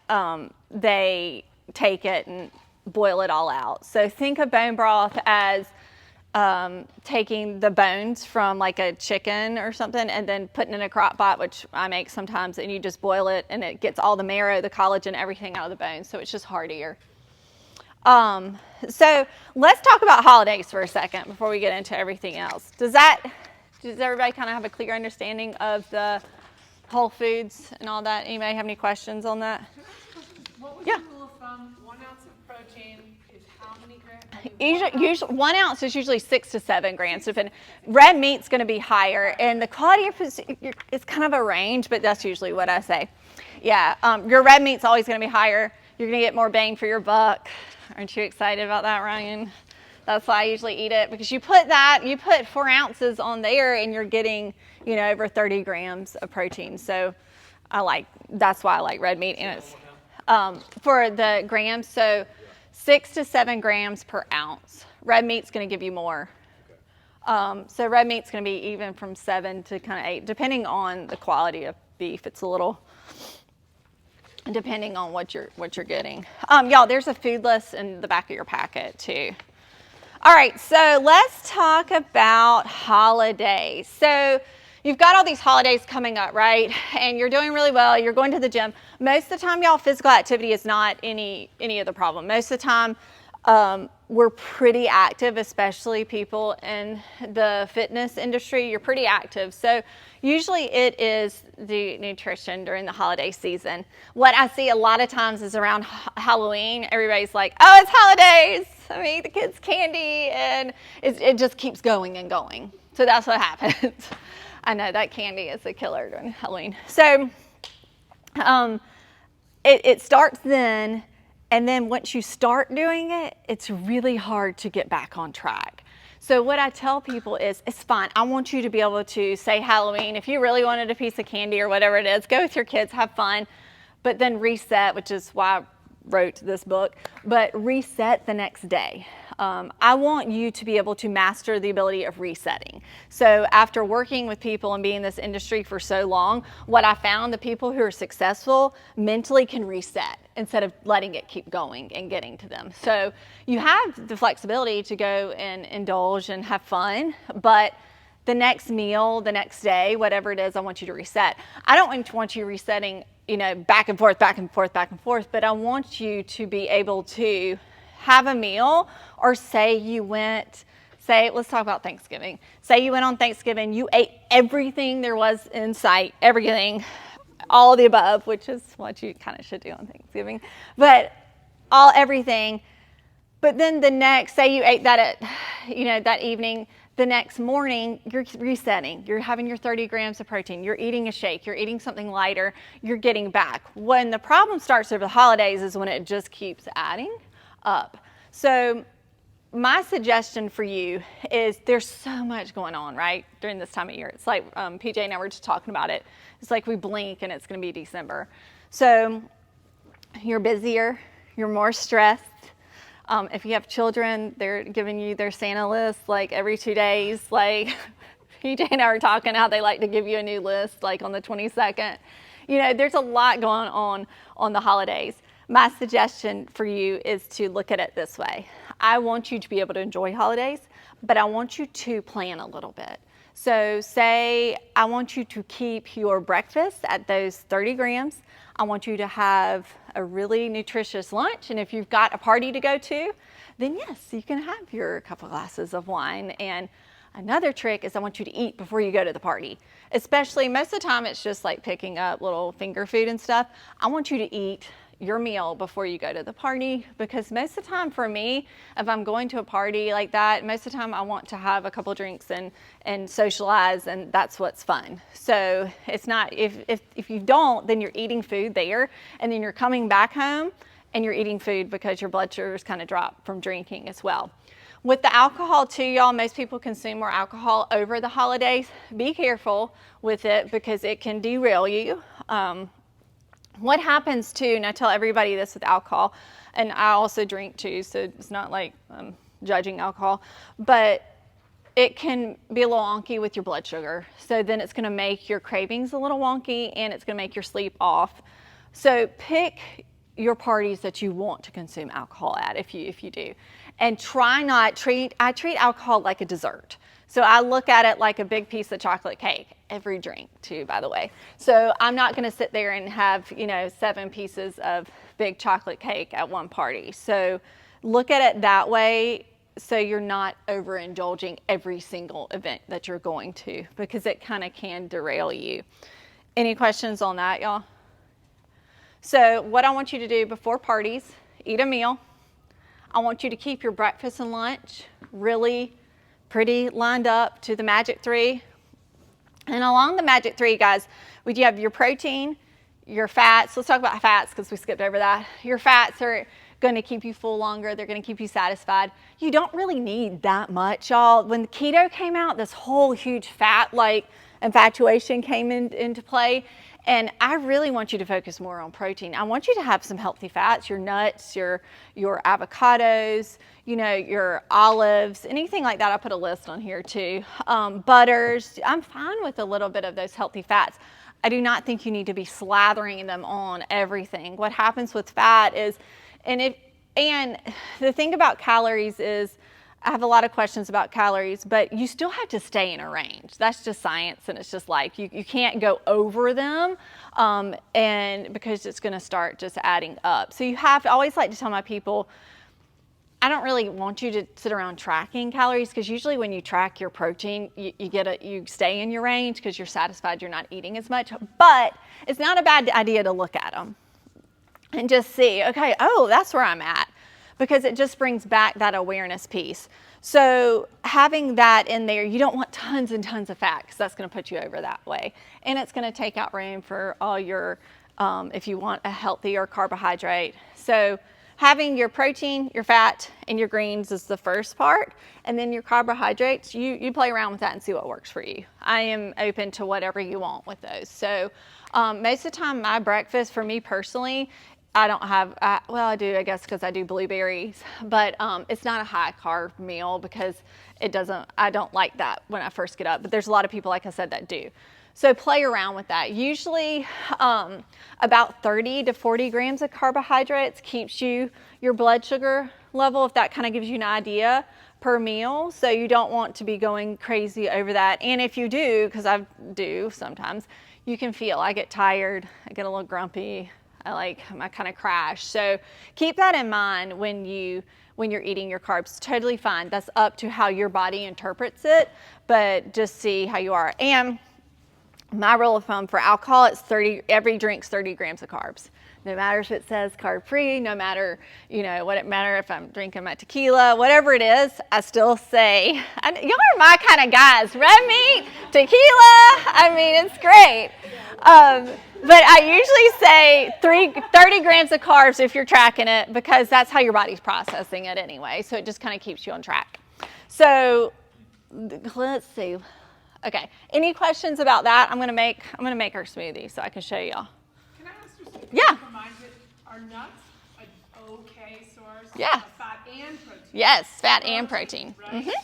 Speaker 1: they take it and boil it all out. So think of bone broth as taking the bones from like a chicken or something and then putting in a crock pot, which I make sometimes, and you just boil it and it gets all the marrow, the collagen, everything out of the bones. So it's just heartier. So let's talk about holidays for a second before we get into everything else. Does everybody kind of have a clear understanding of the whole foods and all that? Anybody have any questions on that?
Speaker 3: What was
Speaker 1: Yeah.
Speaker 3: the rule of thumb? 1 ounce of protein is how many grams?
Speaker 1: Usually 1 ounce is usually 6 to 7 grams. Red meat's going to be higher, and the quality of it's kind of a range, but that's usually what I say. Yeah, your red meat's always going to be higher. You're going to get more bang for your buck. Aren't you excited about that, Ryan? That's why I usually eat it, because you put 4 ounces on there and you're getting, over 30 grams of protein. So that's why I like red meat. And it's for the grams, so 6 to 7 grams per ounce. Red meat's going to give you more. So red meat's going to be even from 7 to kind of 8, depending on the quality of beef. It's a little depending on what you're getting. Y'all, there's a food list in the back of your packet too. All right, so let's talk about holidays. So you've got all these holidays coming up, right? And you're doing really well. You're going to the gym. Most of the time, y'all, physical activity is not any of the problem. Most of the time, we're pretty active, especially people in the fitness industry. You're pretty active. So usually it is the nutrition during the holiday season. What I see a lot of times is around Halloween, everybody's like, oh, it's holidays. I mean, the kids' candy, and it just keeps going and going. So that's what happens. I know that candy is a killer during Halloween. So it starts then. And then once you start doing it, it's really hard to get back on track. So what I tell people is, it's fine. I want you to be able to say Halloween. If you really wanted a piece of candy or whatever it is, go with your kids, have fun, but then reset, which is why I wrote this book, but reset the next day. I want you to be able to master the ability of resetting. So after working with people and being in this industry for so long, what I found, the people who are successful mentally can reset instead of letting it keep going and getting to them. So you have the flexibility to go and indulge and have fun, but the next meal, the next day, whatever it is, I want you to reset. I don't want you resetting, back and forth, back and forth, back and forth, but I want you to be able to have a meal, or let's talk about Thanksgiving. Say you went on Thanksgiving, you ate everything there was in sight, everything, all of the above, which is what you kind of should do on Thanksgiving, but everything. But then say you ate that that evening, the next morning, you're resetting. You're having your 30 grams of protein. You're eating a shake. You're eating something lighter. You're getting back. When the problem starts over the holidays is when it just keeps adding up. So my suggestion for you is, there's so much going on, right, during this time of year. It's like PJ and I were just talking about it. It's like we blink and it's going to be December. So you're busier. You're more stressed. If you have children, they're giving you their Santa list like every 2 days. Like PJ and I were talking how they like to give you a new list like on the 22nd. There's a lot going on the holidays. My suggestion for you is to look at it this way. I want you to be able to enjoy holidays, but I want you to plan a little bit. So say I want you to keep your breakfast at those 30 grams. I want you to have a really nutritious lunch. And if you've got a party to go to, then yes, you can have your couple glasses of wine. And another trick is I want you to eat before you go to the party. Especially most of the time it's just like picking up little finger food and stuff. I want you to eat your meal before you go to the party, because most of the time for me, if I'm going to a party like that, most of the time I want to have a couple drinks and socialize, and that's what's fun. So it's not, if you don't, then you're eating food there, and then you're coming back home and you're eating food because your blood sugars kind of drop from drinking as well. With the alcohol too, y'all, most people consume more alcohol over the holidays. Be careful with it because it can derail you. What happens too, and I tell everybody this with alcohol, and I also drink too, so it's not like I'm judging alcohol, but it can be a little wonky with your blood sugar. So then it's gonna make your cravings a little wonky, and it's gonna make your sleep off. So pick your parties that you want to consume alcohol at, if you do. And I treat alcohol like a dessert. So I look at it like a big piece of chocolate cake, every drink too, by the way. So I'm not gonna sit there and have, 7 pieces of big chocolate cake at one party. So look at it that way, so you're not overindulging every single event that you're going to, because it kind of can derail you. Any questions on that, y'all? So what I want you to do before parties, eat a meal. I want you to keep your breakfast and lunch really pretty lined up to the magic 3. And along the magic 3, guys, we do have your protein, your fats. Let's talk about fats because we skipped over that. Your fats are going to keep you full longer. They're going to keep you satisfied. You don't really need that much, y'all. When the keto came out, this whole huge fat infatuation came into play. And I really want you to focus more on protein. I want you to have some healthy fats, your nuts, your avocados, you know, your olives, anything like that. I put a list on here too. Butters. I'm fine with a little bit of those healthy fats. I do not think you need to be slathering them on everything. What happens with fat is, and the thing about calories is, I have a lot of questions about calories, but you still have to stay in a range. That's just science, and it's just like you can't go over them, and because it's going to start just adding up. So you have to, I always like to tell my people, I don't really want you to sit around tracking calories, because usually when you track your protein, you stay in your range because you're satisfied you're not eating as much. But it's not a bad idea to look at them and just see, okay, oh, that's where I'm at, because it just brings back that awareness piece. So having that in there, you don't want tons and tons of fat, because that's going to put you over that way, and it's going to take out room for all your, if you want a healthier carbohydrate. So having your protein, your fat, and your greens is the first part, and then your carbohydrates, you play around with that and see what works for you. I am open to whatever you want with those. So most of the time, my breakfast, for me personally, I don't have, well, I do, I guess, because I do blueberries, but it's not a high carb meal, because I don't like that when I first get up, but there's a lot of people, like I said, that do. So play around with that. Usually about 30 to 40 grams of carbohydrates keeps your blood sugar level, if that kind of gives you an idea, per meal. So you don't want to be going crazy over that. And if you do, because I do sometimes, you can feel, I get tired, I get a little grumpy, I kind of crash. So keep that in mind when you're eating your carbs. Totally fine. That's up to how your body interprets it, but just see how you are. And my rule of thumb for alcohol, it's 30, every drink's 30 grams of carbs. No matter if it says carb free, no matter, what it matter if I'm drinking my tequila, whatever it is, I still say, y'all are my kind of guys, red meat, tequila, I mean, it's great. But I usually say 30 grams of carbs if you're tracking it, because that's how your body's processing it anyway. So it just kind of keeps you on track. So let's see. Okay, any questions about that? I'm gonna make our smoothie so I can show y'all.
Speaker 3: Can I ask you something?
Speaker 1: Yeah.
Speaker 3: Remind me, are nuts an okay source
Speaker 1: Yeah.
Speaker 3: of fat and protein?
Speaker 1: Yes, fat and protein.
Speaker 3: Right?
Speaker 1: Yep.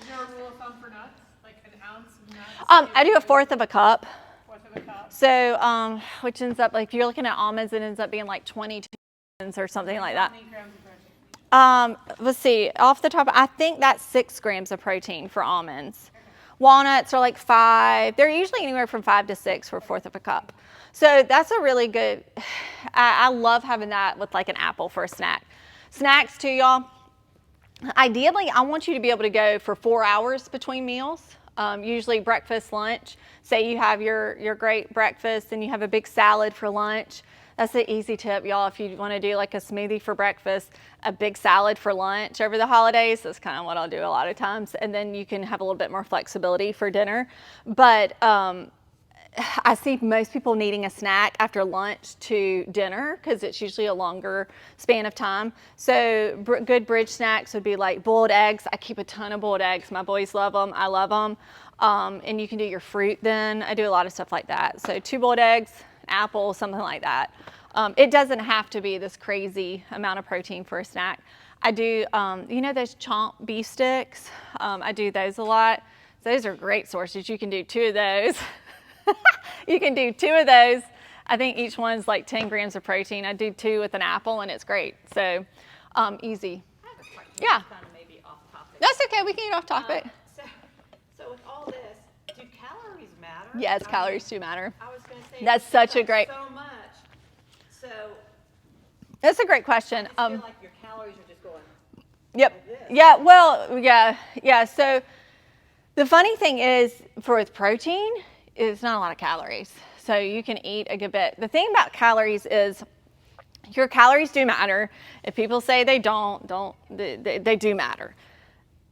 Speaker 3: Is there a rule of thumb for nuts? Like an ounce of nuts?
Speaker 1: I do a fourth of a cup.
Speaker 3: Fourth of a cup?
Speaker 1: So, which ends up, like, if you're looking at almonds, it ends up being like 22 ounces or something like that.
Speaker 3: How many grams of protein?
Speaker 1: Let's see, off the top, I think that's 6 grams of protein for almonds. Walnuts are like 5. They're usually anywhere from 5 to 6 for a fourth of a cup. So that's a really good, I love having that with like an apple for a snack. Snacks too, y'all. Ideally, I want you to be able to go for 4 hours between meals. Usually breakfast, lunch. Say you have your great breakfast and you have a big salad for lunch. That's the easy tip, y'all. If you want to do like a smoothie for breakfast, a big salad for lunch over the holidays, that's kind of what I'll do a lot of times. And then you can have a little bit more flexibility for dinner. But I see most people needing a snack after lunch to dinner, because it's usually a longer span of time. So good bridge snacks would be like boiled eggs. I keep a ton of boiled eggs. My boys love them. I love them. And you can do your fruit then. I do a lot of stuff like that. So 2 boiled eggs, apple, something like that. It doesn't have to be this crazy amount of protein for a snack. I do, those chomp beef sticks? I do those a lot. Those are great sources. You can do 2 of those. You can do 2 of those. I think each one's like 10 grams of protein. I do 2 with an apple, and it's great. So easy.
Speaker 5: I have a question.
Speaker 1: Yeah.
Speaker 5: Kind of maybe off topic.
Speaker 1: That's okay. We can get off topic.
Speaker 5: So with all this, do calories matter?
Speaker 1: Yes, calories do matter.
Speaker 5: I was going to say.
Speaker 1: That's
Speaker 5: it
Speaker 1: such a
Speaker 5: seems like
Speaker 1: great.
Speaker 5: So much. So
Speaker 1: That's a great question.
Speaker 5: I feel like your calories are just going.
Speaker 1: Yep.
Speaker 5: Like this.
Speaker 1: Yeah. Well. Yeah. So the funny thing is, with protein, it's not a lot of calories. So you can eat a good bit. The thing about calories is, your calories do matter. If people say they don't, they do matter.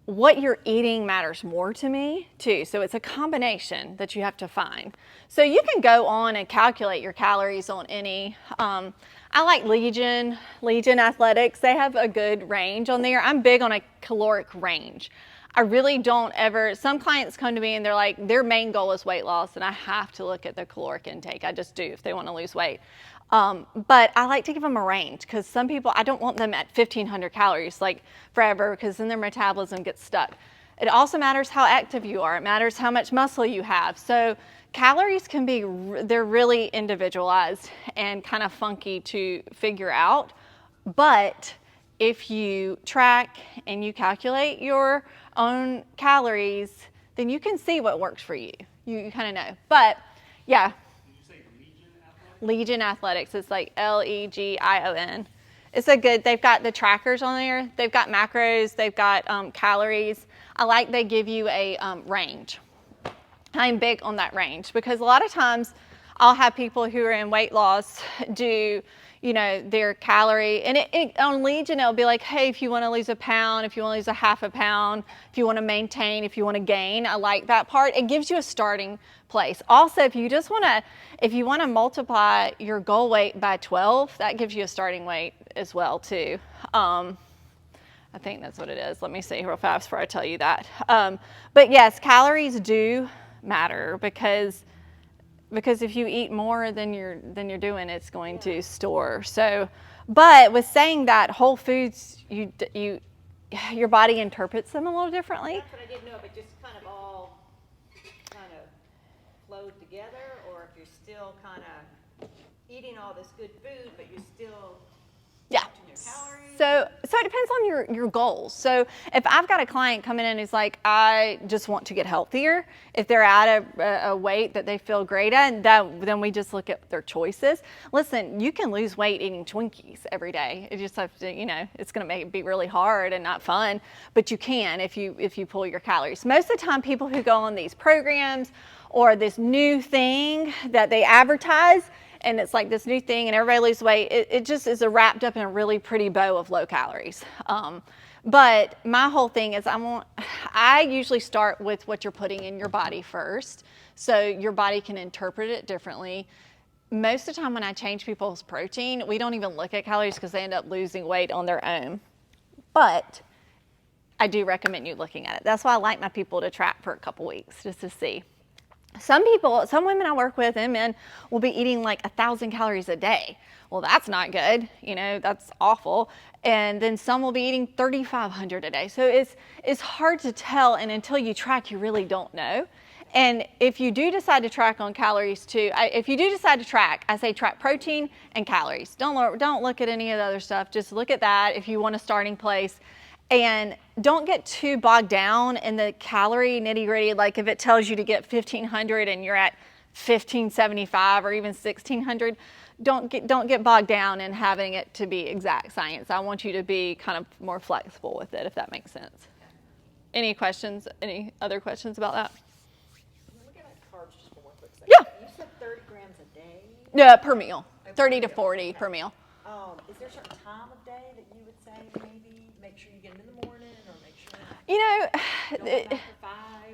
Speaker 1: What you're eating matters more to me too. So it's a combination that you have to find. So you can go on and calculate your calories on any, I like Legion Athletics. They have a good range on there. I'm big on a caloric range. I really don't ever, some clients come to me and they're like, their main goal is weight loss, and I have to look at the caloric intake. I just do if they want to lose weight. But I like to give them a range, because some people, I don't want them at 1,500 calories like forever, because then their metabolism gets stuck. It also matters how active you are. It matters how much muscle you have. So calories can be, they're really individualized and kind of funky to figure out. But if you track and you calculate your own calories, then you can see what works for you. You kind of know. But yeah.
Speaker 4: Did you say Legion Athletics?
Speaker 1: Legion Athletics. It's like Legion. It's a good, they've got the trackers on there. They've got macros. They've got calories. I like they give you a range. I'm big on that range, because a lot of times I'll have people who are in weight loss do, you know, their calorie, and on Legion it'll be like, hey, if you want to lose a pound, if you want to lose a half a pound, if you want to maintain, if you want to gain. I like that part. It gives you a starting place. Also, if you want to multiply your goal weight by 12, that gives you a starting weight as well too. I think that's what it is. Let me see real fast before I tell you that. But yes, calories do matter, because if you eat more than you're doing, it's going to store. So, but with saying that, whole foods, your body interprets them a little differently.
Speaker 5: That's what I didn't know, if it just kind of all kind of flowed together, or if you're still kind of eating all this good food, but you're still watching your calories.
Speaker 1: So it depends on your goals. So if I've got a client coming in who's like, I just want to get healthier, if they're at a weight that they feel great at, then we just look at their choices. Listen, you can lose weight eating Twinkies every day. You just have to, it's going to make it be really hard and not fun, but you can if you pull your calories. Most of the time, people who go on these programs or this new thing that they advertise, and it's like this new thing and everybody loses weight, it just is wrapped up in a really pretty bow of low calories. But my whole thing is I usually start with what you're putting in your body first, so your body can interpret it differently. Most of the time when I change people's protein, we don't even look at calories, because they end up losing weight on their own. But I do recommend you looking at it. That's why I like my people to track for a couple weeks, just to see. Some women I work with and men will be eating like 1,000 calories a day. Well, that's not good. That's awful. And then some will be eating 3,500 a day. So it's hard to tell, and until you track, you really don't know. And if you do decide to track on calories too, I say track protein and calories. Don't look at any of the other stuff. Just look at that if you want a starting place. And don't get too bogged down in the calorie nitty gritty. Like if it tells you to get 1,500 and you're at 1,575 or even 1,600, don't get bogged down in having it to be exact science. I want you to be kind of more flexible with it, if that makes sense. Any questions? Any other questions about that?
Speaker 5: Look at carbs just for one quick second.
Speaker 1: Yeah.
Speaker 5: You said 30 grams a day?
Speaker 1: No, per meal. 30 to 40 per meal.
Speaker 5: Is there a certain time of day that you would say maybe make sure you get them in the morning, or make sure don't go after 5,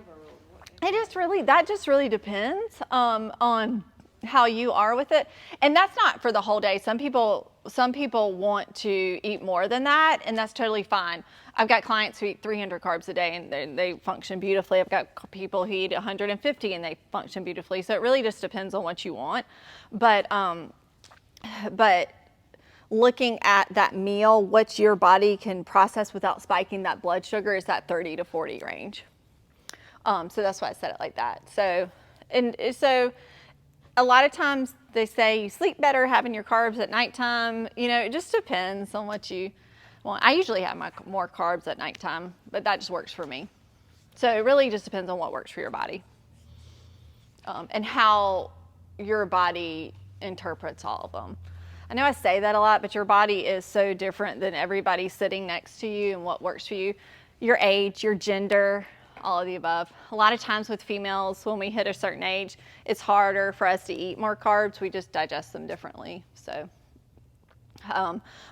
Speaker 5: or what?
Speaker 1: That just really depends on how you are with it, and that's not for the whole day. Some people want to eat more than that, and that's totally fine. I've got clients who eat 300 carbs a day and they function beautifully. I've got people who eat 150 and they function beautifully. So it really just depends on what you want, but looking at that meal, what your body can process without spiking that blood sugar, is that 30 to 40 range. So that's why I said it like that. So a lot of times they say you sleep better having your carbs at nighttime. It just depends on what you want. I usually have more carbs at nighttime, but that just works for me. So it really just depends on what works for your body, and how your body interprets all of them. I know I say that a lot, but your body is so different than everybody sitting next to you and what works for you. Your age, your gender, all of the above. A lot of times with females, when we hit a certain age, it's harder for us to eat more carbs. We just digest them differently. So,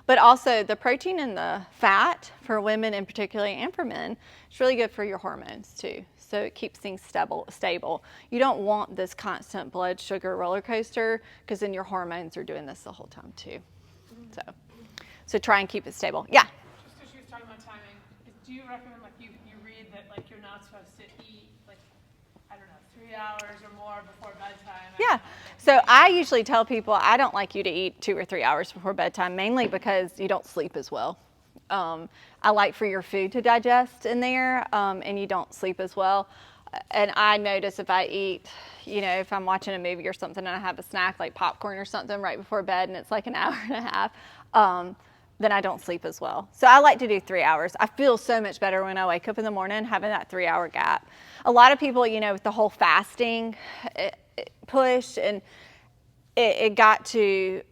Speaker 1: but also the protein and the fat for women in particular, and for men, it's really good for your hormones too. So it keeps things stable. You don't want this constant blood sugar roller coaster, because then your hormones are doing this the whole time too. So try and keep it stable. Yeah.
Speaker 3: Just because she was talking about timing, do you recommend, like, you read that like you're not supposed to eat like, I don't know, 3 hours or more before bedtime.
Speaker 1: Yeah. So I usually tell people I don't like you to eat 2 or 3 hours before bedtime, mainly because you don't sleep as well. I like for your food to digest in there, and you don't sleep as well. And I notice if I eat, if I'm watching a movie or something and I have a snack like popcorn or something right before bed and it's like an hour and a half, then I don't sleep as well. So I like to do 3 hours. I feel so much better when I wake up in the morning having that 3 hour gap. A lot of people, with the whole fasting push, and it got to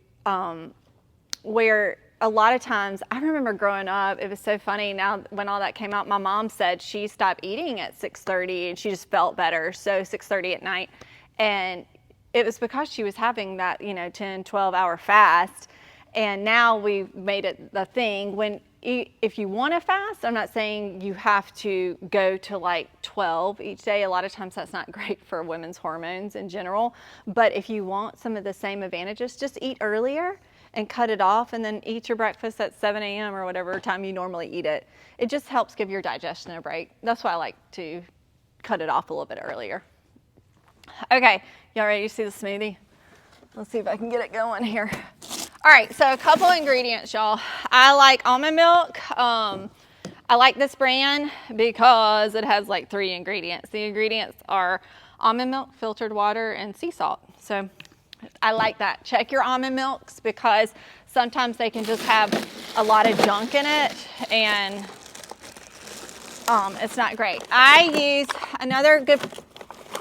Speaker 1: where a lot of times, I remember growing up, it was so funny now when all that came out, my mom said she stopped eating at 6:30 and she just felt better, so 6:30 at night. And it was because she was having that, 10, 12 hour fast. And now we've made it the thing when, if you want to fast, I'm not saying you have to go to like 12 each day. A lot of times that's not great for women's hormones in general. But if you want some of the same advantages, just eat earlier and cut it off and then eat your breakfast at 7 a.m. or whatever time you normally eat it. It just helps give your digestion a break. That's why I like to cut it off a little bit earlier. Okay, y'all ready to see the smoothie? Let's see if I can get it going here. All right, so a couple ingredients, y'all. I like almond milk. I like this brand because it has like 3 ingredients. The ingredients are almond milk, filtered water, and sea salt. So I like that. Check your almond milks because sometimes they can just have a lot of junk in it and it's not great. I use another good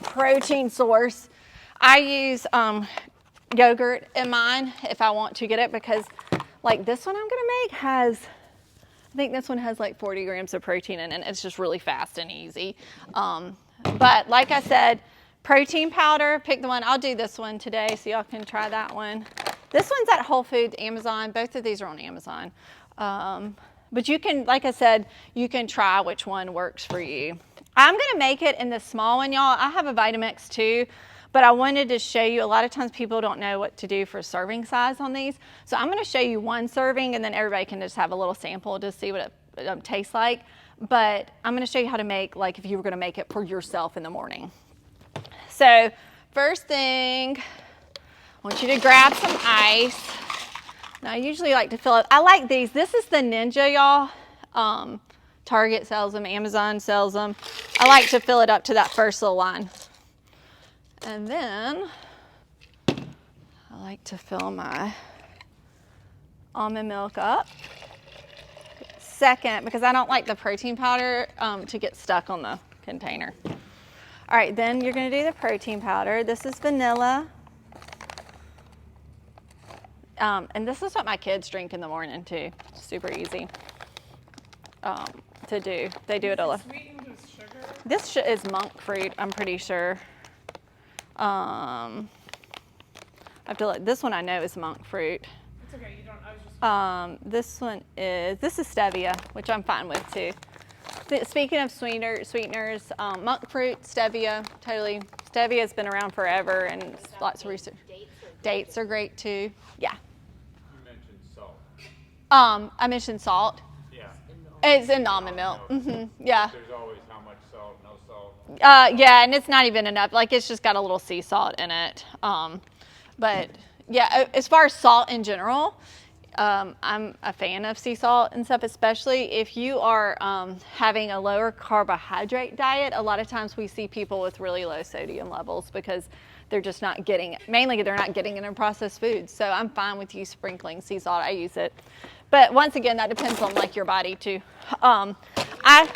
Speaker 1: protein source. I use yogurt in mine if I want to get it because like this one I'm gonna make I think this one has like 40 grams of protein in it. It's just really fast and easy. But like I said, protein powder, pick the one. I'll do this one today so y'all can try that one. This one's at Whole Foods, Amazon. Both of these are on Amazon. But you can, like I said, you can try which one works for you. I'm gonna make it in the small one, y'all. I have a Vitamix too, but I wanted to show you, a lot of times people don't know what to do for serving size on these. So I'm gonna show you 1 serving and then everybody can just have a little sample to see what it tastes like. But I'm gonna show you how to make, like if you were gonna make it for yourself in the morning. So first thing, I want you to grab some ice. Now I usually like to fill it. I like these. This is the Ninja, y'all. Target sells them, Amazon sells them. I like to fill it up to that first little line. And then I like to fill my almond milk up. Second, because I don't like the protein powder to get stuck on the container. All right, then you're gonna do the protein powder. This is vanilla. And this is what my kids drink in the morning too. Super easy to do. They do it a lot.
Speaker 3: Sweetened with sugar?
Speaker 1: This is monk fruit, I'm pretty sure. I feel like this one I know is monk fruit.
Speaker 3: It's okay, you don't, I was just.
Speaker 1: This is stevia, which I'm fine with too. Speaking of sweeteners, monk fruit, stevia, totally. Stevia has been around forever and lots of research. Dates are great too. Yeah.
Speaker 4: You mentioned salt.
Speaker 1: I mentioned salt.
Speaker 4: Yeah.
Speaker 1: It's in almond milk. Yeah.
Speaker 4: There's always how much salt, no salt.
Speaker 1: Yeah, and it's not even enough. Like it's just got a little sea salt in it. But yeah, as far as salt in general, I'm a fan of sea salt and stuff, especially if you are having a lower carbohydrate diet. A lot of times we see people with really low sodium levels because they're just not getting it. Mainly they're not getting it in processed foods. So I'm fine with you sprinkling sea salt. I use it. But once again, that depends on like your body too. I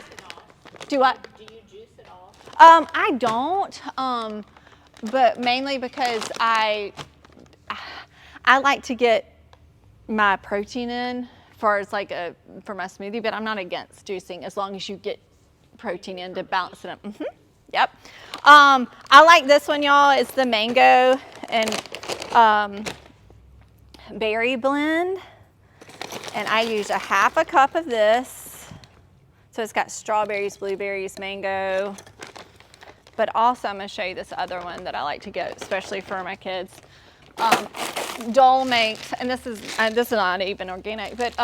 Speaker 1: do what?
Speaker 5: Do you juice at all?
Speaker 1: I don't, but mainly because I like to get my protein in as far as like for my smoothie, but I'm not against juicing as long as you get protein in to balance it up. Yep. I like this one, y'all. It's the mango and berry blend. And I use a half a cup of this. So it's got strawberries, blueberries, mango. But also I'm going to show you this other one that I like to get, especially for my kids. Dole makes, and this is not even organic, but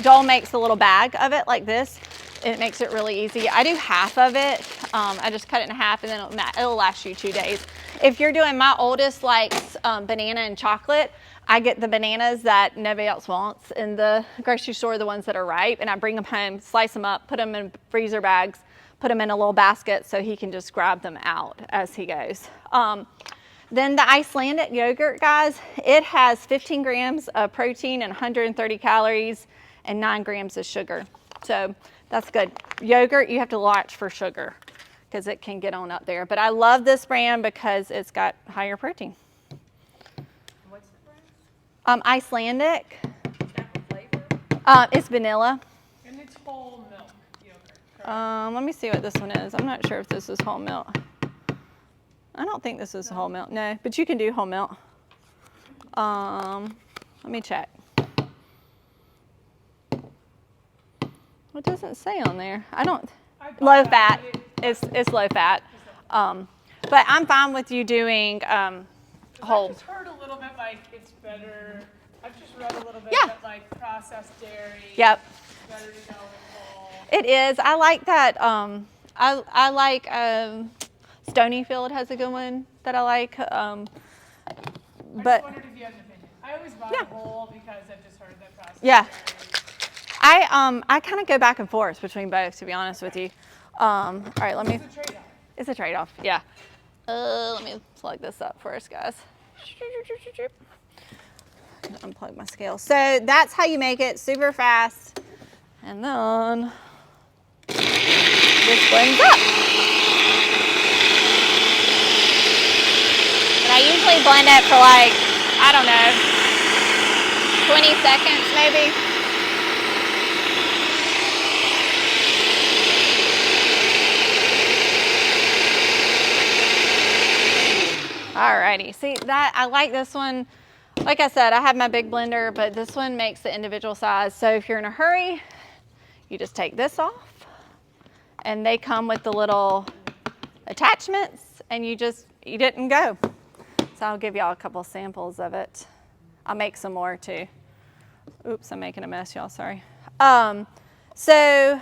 Speaker 1: Dole makes a little bag of it like this. it makes it really easy. I do half of it. I just cut it in half, and then it'll last you 2 days. If you're doing, my oldest likes banana and chocolate. I get the bananas that nobody else wants in the grocery store, the ones that are ripe, and I bring them home, slice them up, put them in freezer bags, put them in a little basket so he can just grab them out as he goes. Then the Icelandic yogurt, guys, it has 15 grams of protein and 130 calories and 9 grams of sugar. So that's good. Yogurt, you have to watch for sugar because it can get on up there. But I love this brand because it's got higher protein.
Speaker 5: What's the brand?
Speaker 1: Icelandic.
Speaker 5: Apple flavor?
Speaker 1: It's vanilla.
Speaker 3: And it's whole milk yogurt. Correct?
Speaker 1: Let me see what this one is. I'm not sure if this is whole milk. I don't think this is whole milk. No, but you can do whole milk. Let me check. What does it say on there? I don't. Low fat. It's low fat. But I'm fine with you doing whole.
Speaker 3: I've just heard a little bit like it's better. I've just read a little bit
Speaker 1: Yeah.
Speaker 3: that like processed dairy.
Speaker 1: Yep.
Speaker 3: Is better to go with whole.
Speaker 1: It is. I like that. I like Stonyfield has a good one that I like.
Speaker 3: I
Speaker 1: But
Speaker 3: just wondered if you had an opinion. I always buy
Speaker 1: Yeah.
Speaker 3: whole because I've just heard that processed
Speaker 1: Yeah.
Speaker 3: dairy.
Speaker 1: I kind of go back and forth between both, to be honest with you. All right, let me.
Speaker 3: It's a trade-off.
Speaker 1: It's a trade-off. Yeah. Let me plug this up for us, guys. Unplug my scale. So that's how you make it super fast, and then this blends up. And I usually blend it for like, I don't know, 20 seconds maybe. Alrighty, see that, I like this one. Like I said, I have my big blender, but this one makes the individual size. So if you're in a hurry, you just take this off, and they come with the little attachments, and you just eat it and go. So I'll give y'all a couple samples of it. I'll make some more too. Oops, I'm making a mess, y'all, sorry. So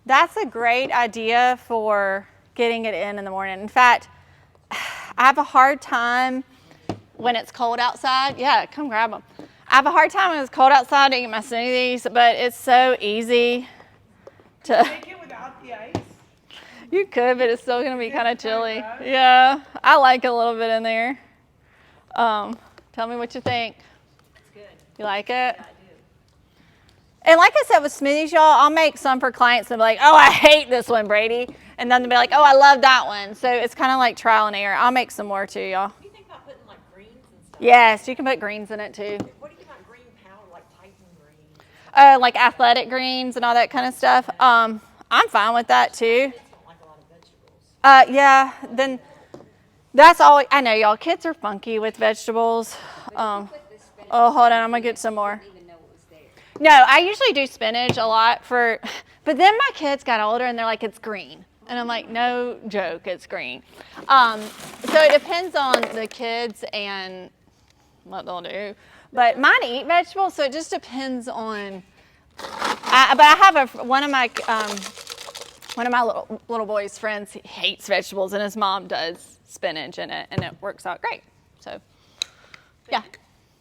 Speaker 1: that's a great idea for getting it in the morning. In fact, I have a hard time when it's cold outside. Yeah, come grab them. I have a hard time when it's cold outside to eat my smoothies, but it's so easy to.
Speaker 3: Make it without the ice.
Speaker 1: You could, but it's still gonna be kind of
Speaker 3: It's kinda
Speaker 1: chilly.
Speaker 3: gross.
Speaker 1: Yeah, I like a little bit in there. Tell me what you think.
Speaker 5: It's good.
Speaker 1: You like it?
Speaker 5: Yeah, I do.
Speaker 1: And like I said with smoothies, y'all, I'll make some for clients and be like, oh, I hate this one, Brady. And then they'll be like, oh, I love that one. So it's kind of like trial and error. I'll make some more too, y'all.
Speaker 5: What do you think about putting like greens and stuff?
Speaker 1: Yes, you can put greens in it too.
Speaker 5: What do you think about green powder, like Titan greens?
Speaker 1: Like athletic greens and all that kind of stuff. I'm fine with that too.
Speaker 5: Kids don't like a lot of vegetables.
Speaker 1: Yeah, then that's all. I know y'all kids are funky with vegetables. Oh, hold on, I'm gonna get some more.
Speaker 6: Even know it was there.
Speaker 1: No, I usually do spinach a lot but then my kids got older and they're like, it's green. And I'm like, no joke, it's green. So it depends on the kids and what they'll do. But mine eat vegetables, so it just depends on. But I have one of my little boy's friends, he hates vegetables, and his mom does spinach in it, and it works out great. So, yeah.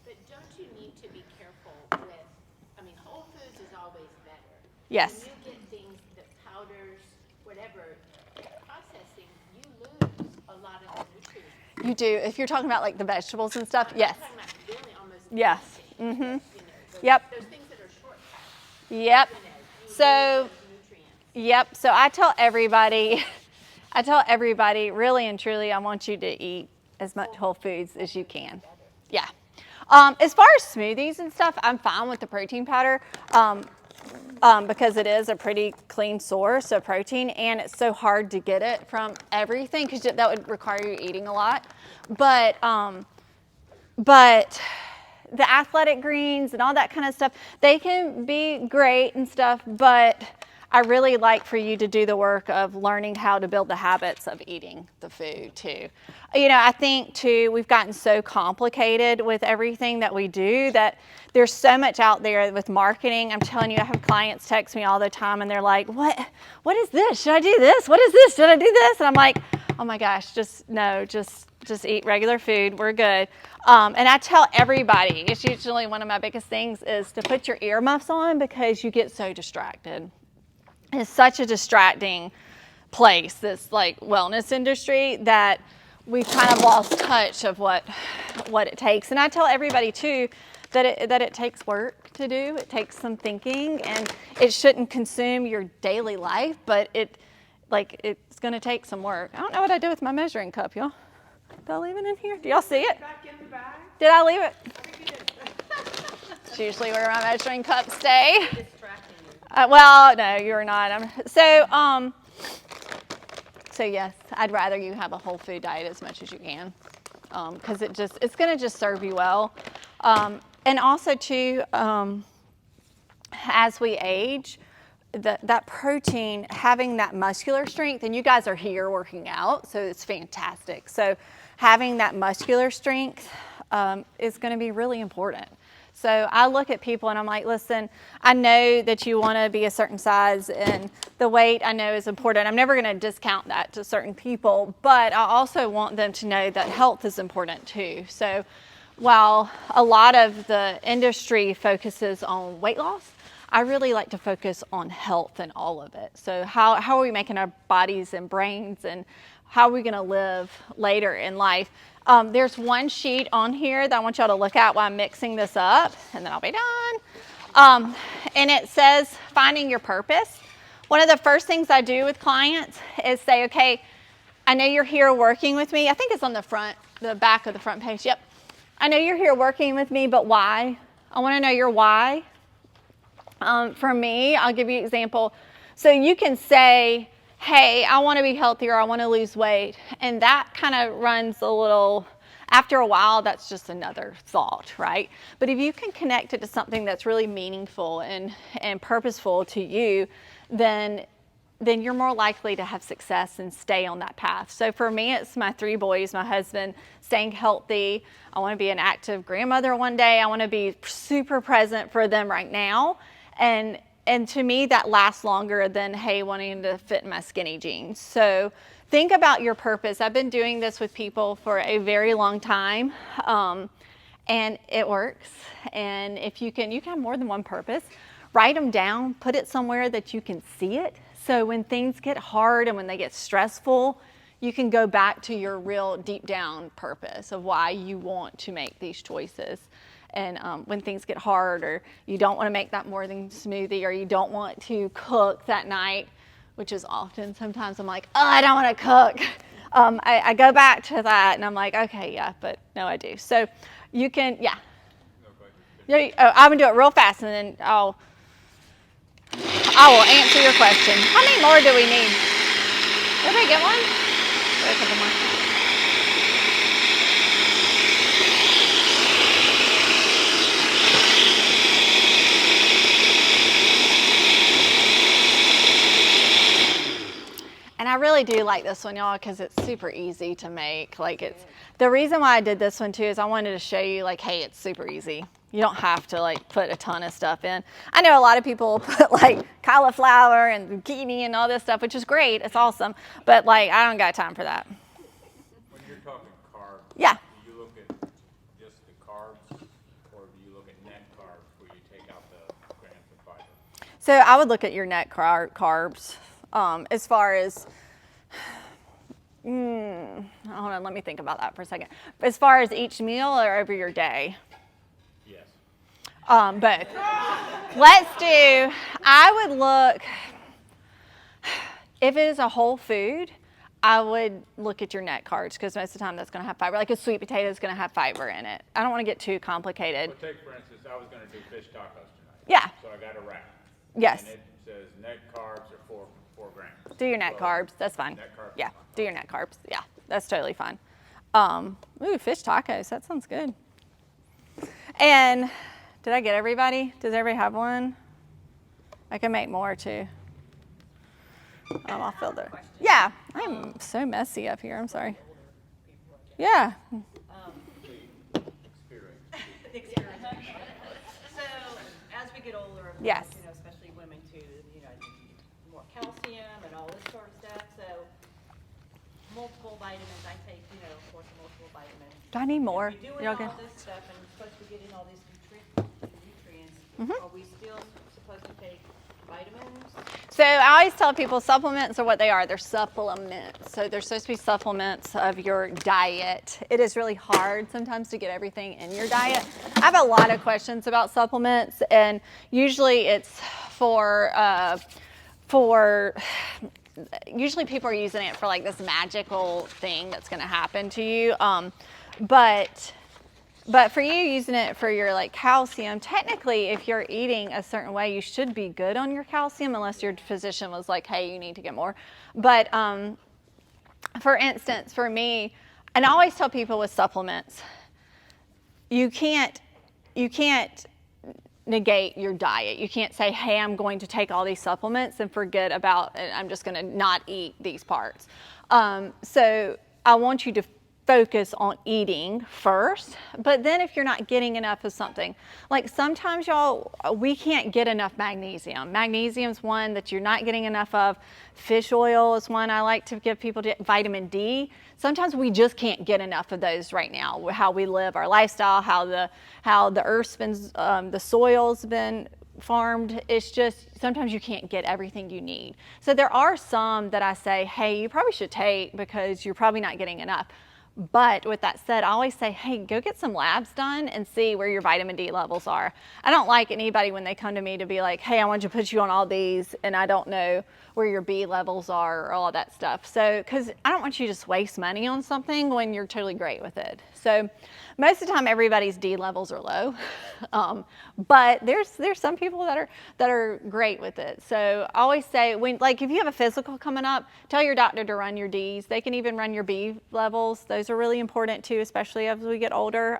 Speaker 2: But don't you need to be careful with, I mean, whole foods is always better.
Speaker 1: Yes.
Speaker 2: When you get things, the powders, whatever, processing, you lose a lot of the nutrients.
Speaker 1: You do. If you're talking about like the vegetables and stuff, yes.
Speaker 2: I'm talking about really almost.
Speaker 1: Yes.
Speaker 2: anything,
Speaker 1: Mm-hmm.
Speaker 2: those,
Speaker 1: Yep.
Speaker 2: Those things that are short packed,
Speaker 1: Yep.
Speaker 2: you lose
Speaker 1: So,
Speaker 2: those nutrients.
Speaker 1: yep. So I tell everybody, really and truly, I want you to eat as much whole foods as you can. Yeah. As far as smoothies and stuff, I'm fine with the protein powder because it is a pretty clean source of protein, and it's so hard to get it from everything because that would require you eating a lot. But the athletic greens and all that kind of stuff, they can be great and stuff, but I really like for you to do the work of learning how to build the habits of eating the food too. You know, I think too, we've gotten so complicated with everything that we do that there's so much out there with marketing. I'm telling you, I have clients text me all the time and they're like, what is this? Should I do this? What is this? Should I do this? And I'm like, oh my gosh, just eat regular food. We're good. And I tell everybody, it's usually one of my biggest things is to put your earmuffs on because you get so distracted. It's such a distracting place, this like wellness industry, that we've kind of lost touch of what it takes. And I tell everybody too that it takes work to do. It takes some thinking, and it shouldn't consume your daily life, but it's going to take some work. I don't know what I do with my measuring cup, y'all. Did I leave it in here? Do y'all see it?
Speaker 3: Back in the bag?
Speaker 1: Did I leave it?
Speaker 3: I think you did.
Speaker 1: It's usually where my measuring cups stay.
Speaker 5: Distracting you.
Speaker 1: Well, no, you're not. So yes, I'd rather you have a whole food diet as much as you can, because it's going to just serve you well. And also too, as we age, that protein, having that muscular strength, and you guys are here working out, so it's fantastic. So having that muscular strength is going to be really important. So I look at people and I'm like, listen, I know that you want to be a certain size and the weight I know is important. I'm never going to discount that to certain people, but I also want them to know that health is important too. So while a lot of the industry focuses on weight loss, I really like to focus on health and all of it. So how are we making our bodies and brains, and how are we going to live later in life? There's one sheet on here that I want y'all to look at while I'm mixing this up, and then I'll be done. And it says finding your purpose. One of the first things I do with clients is say, okay, I know you're here working with me. I think it's on the back of the front page. Yep. I know you're here working with me, but why? I want to know your why. For me, I'll give you an example. So you can say, hey, I want to be healthier, I want to lose weight. And that kind of runs a little, after a while, that's just another thought, right? But if you can connect it to something that's really meaningful and purposeful to you, then you're more likely to have success and stay on that path. So for me, it's my 3 boys, my husband, staying healthy. I want to be an active grandmother one day. I want to be super present for them right now. And to me, that lasts longer than, hey, wanting to fit in my skinny jeans. So think about your purpose. I've been doing this with people for a very long time, and it works. And if you can have more than one purpose, write them down, put it somewhere that you can see it. So when things get hard and when they get stressful, you can go back to your real deep down purpose of why you want to make these choices. And when things get hard, or you don't want to make that morning smoothie, or you don't want to cook that night, which is often, sometimes I'm like, oh, I don't want to cook. I go back to that and I'm like, okay, yeah, but no, I do. So you can, yeah. I'm going to do it real fast, and then I will answer your question. How many more do we need? Everybody get one? Wait a couple more. And I really do like this one, y'all, because it's super easy to make. The reason why I did this one too is I wanted to show you, like, hey, it's super easy. You don't have to put a ton of stuff in. I know a lot of people put cauliflower and zucchini and all this stuff, which is great. It's awesome. But I don't got time for that.
Speaker 7: When you're talking carbs,
Speaker 1: yeah.
Speaker 7: Do you look at just the carbs, or do you look at net carbs where you take out the grams of fiber?
Speaker 1: So I would look at your net carbs. As far as, hold on, let me think about that for a second. As far as each meal or over your day?
Speaker 7: Yes.
Speaker 1: Both. I would look, if it is a whole food, I would look at your net carbs, because most of the time that's going to have fiber. Like a sweet potato is going to have fiber in it. I don't want to get too complicated.
Speaker 7: Well, take, for instance, I was going to do fish tacos tonight.
Speaker 1: Yeah.
Speaker 7: So I got a wrap.
Speaker 1: Yes.
Speaker 7: And it says net carbs are 4 grams.
Speaker 1: Do your net carbs. That's fine.
Speaker 7: Net carbs.
Speaker 1: Yeah. Do your net carbs. Yeah. That's totally fine. Fish tacos. That sounds good. And did I get everybody? Does everybody have one? I can make more too. I'll fill the. Yeah, I'm so messy up here. I'm sorry. Yeah.
Speaker 5: So as we get older, of course,
Speaker 1: Yes.
Speaker 5: especially women too, more calcium and all this sort of stuff. So multiple vitamins. I take, of course, multiple vitamins.
Speaker 1: Do I need more?
Speaker 5: We're doing
Speaker 1: You're okay.
Speaker 5: all this stuff and supposed to be getting all these nutrients. Are we still supposed to take vitamins?
Speaker 1: So I always tell people supplements are what they are. They're supplements. So they're supposed to be supplements of your diet. It is really hard sometimes to get everything in your diet. I have a lot of questions about supplements, and usually it's usually people are using it for like this magical thing that's going to happen to you. But for you using it for your like calcium, technically if you're eating a certain way, you should be good on your calcium unless your physician was like, hey, you need to get more. But for instance, for me, and I always tell people with supplements, you can't negate your diet. You can't say, hey, I'm going to take all these supplements and forget about it. I'm just going to not eat these parts. So I want you to focus on eating first, but then if you're not getting enough of something, like sometimes we can't get enough magnesium. Magnesium is one that you're not getting enough of. Fish oil is one I like to give people. Vitamin D. Sometimes we just can't get enough of those right now. How we live, our lifestyle, how the earth's been, the soil's been farmed. It's just sometimes you can't get everything you need. So there are some that I say, hey, you probably should take because you're probably not getting enough. But with that said, I always say, hey, go get some labs done and see where your vitamin D levels are. I don't like anybody when they come to me to be like, hey, I want you to put you on all these and I don't know where your B levels are or all that stuff. So, because I don't want you to just waste money on something when you're totally great with it. So most of the time everybody's D levels are low, but there's some people that are great with it. So I always say, if you have a physical coming up, tell your doctor to run your Ds. They can even run your B levels. Those are really important too, especially as we get older.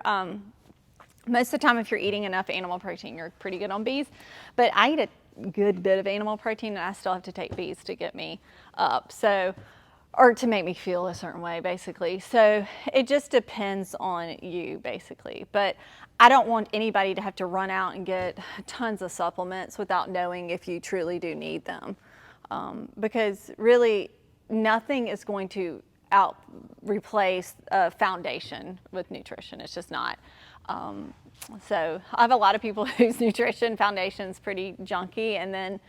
Speaker 1: Most of the time if you're eating enough animal protein, you're pretty good on Bs, but I eat a good bit of animal protein and I still have to take Bs to get me up. Or to make me feel a certain way, basically. So it just depends on you, basically. But I don't want anybody to have to run out and get tons of supplements without knowing if you truly do need them. Because really, nothing is going to replace a foundation with nutrition. It's just not. So I have a lot of people whose nutrition foundation is pretty junky, and then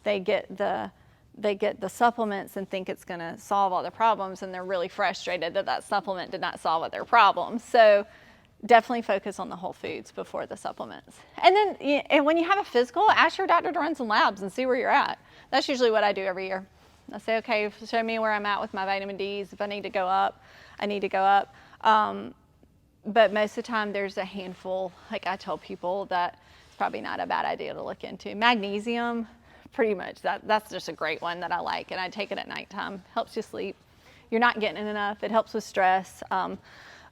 Speaker 1: they get the supplements and think it's going to solve all their problems, and they're really frustrated that supplement did not solve all their problems. So definitely focus on the whole foods before the supplements. And then when you have a physical, ask your doctor to run some labs and see where you're at. That's usually what I do every year. I say, okay, show me where I'm at with my vitamin Ds. If I need to go up, I need to go up. But most of the time there's a handful, like I tell people, that it's probably not a bad idea to look into. Magnesium, pretty much, that's just a great one that I like, and I take it at nighttime. Helps you sleep. You're not getting enough. It helps with stress.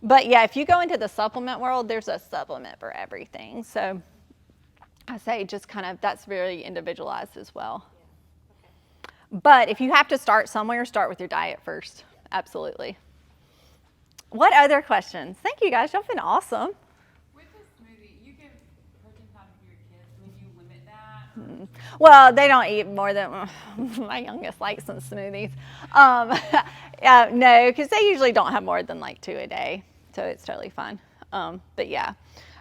Speaker 1: But yeah, if you go into the supplement world, there's a supplement for everything. So I say just that's very individualized as well. But if you have to start somewhere, start with your diet first. Absolutely. What other questions? Thank you guys. Y'all been awesome.
Speaker 8: With the smoothie, you give protein powder to your kids. Would you limit that?
Speaker 1: Well, they don't eat more than my youngest likes some smoothies. No, because they usually don't have more than like 2 a day, so it's totally fine. But yeah,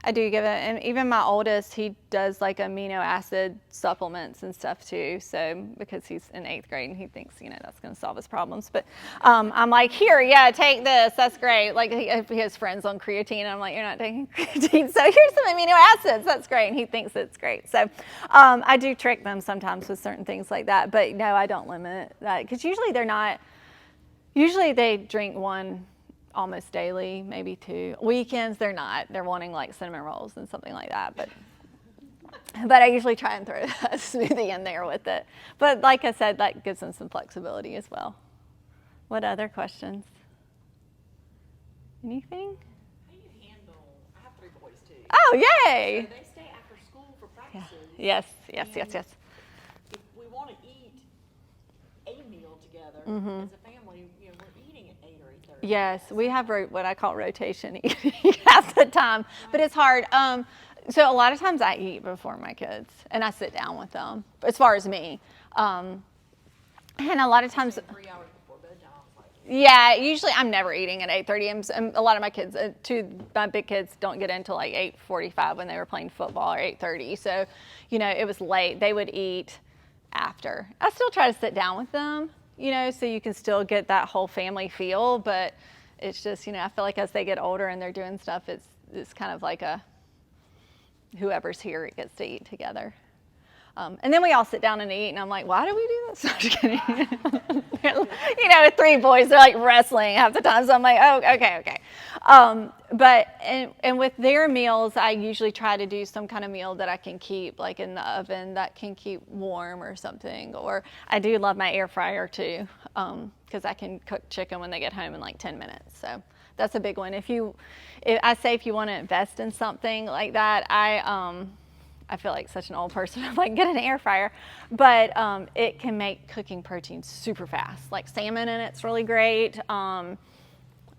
Speaker 1: I do give it, and even my oldest, he does like amino acid supplements and stuff too. So because he's in 8th grade and he thinks that's going to solve his problems. But I'm like, here, yeah, take this. That's great. Like he has friends on creatine, and I'm like, you're not taking creatine, so here's some amino acids. That's great, and he thinks it's great. So I do trick them sometimes with certain things like that. But no, I don't limit that because usually they're not. Usually they drink one almost daily, maybe 2. Weekends, they're not. They're wanting like cinnamon rolls and something like that. But I usually try and throw a smoothie in there with it. But like I said, that gives them some flexibility as well. What other questions? Anything?
Speaker 2: How do you handle, I have 3 boys too.
Speaker 1: Oh, yay!
Speaker 2: So they stay after school for practices.
Speaker 1: Yes.
Speaker 2: If we want to eat a meal, together,
Speaker 1: Mm-hmm.
Speaker 2: as a family, you know, we're eating at 8 or 8:30.
Speaker 1: Yes, we have what I call rotation eating half the time, but it's hard. So a lot of times I eat before my kids, and I sit down with them. As far as me, and a lot of times,
Speaker 2: 3 hours before bedtime.
Speaker 1: yeah. Usually I'm never eating at 8:30. And a lot of my kids, my big kids, don't get into like 8:45 when they were playing football or 8:30. So, you know, it was late. They would eat after. I still try to sit down with them, you know, so you can still get that whole family feel. But it's just, you know, I feel like as they get older and they're doing stuff, it's kind of like whoever's here gets to eat together. And then we all sit down and eat, and I'm like, why do we do this? I'm just kidding. You know, 3 boys, they're like wrestling half the time, so I'm like, oh, okay. But with their meals, I usually try to do some kind of meal that I can keep, like in the oven, that can keep warm or something. Or I do love my air fryer too, because I can cook chicken when they get home in like 10 minutes. So that's a big one. If you want to invest in something like that, I feel like such an old person. I'm like, get an air fryer. But it can make cooking protein super fast. Like salmon in it's really great.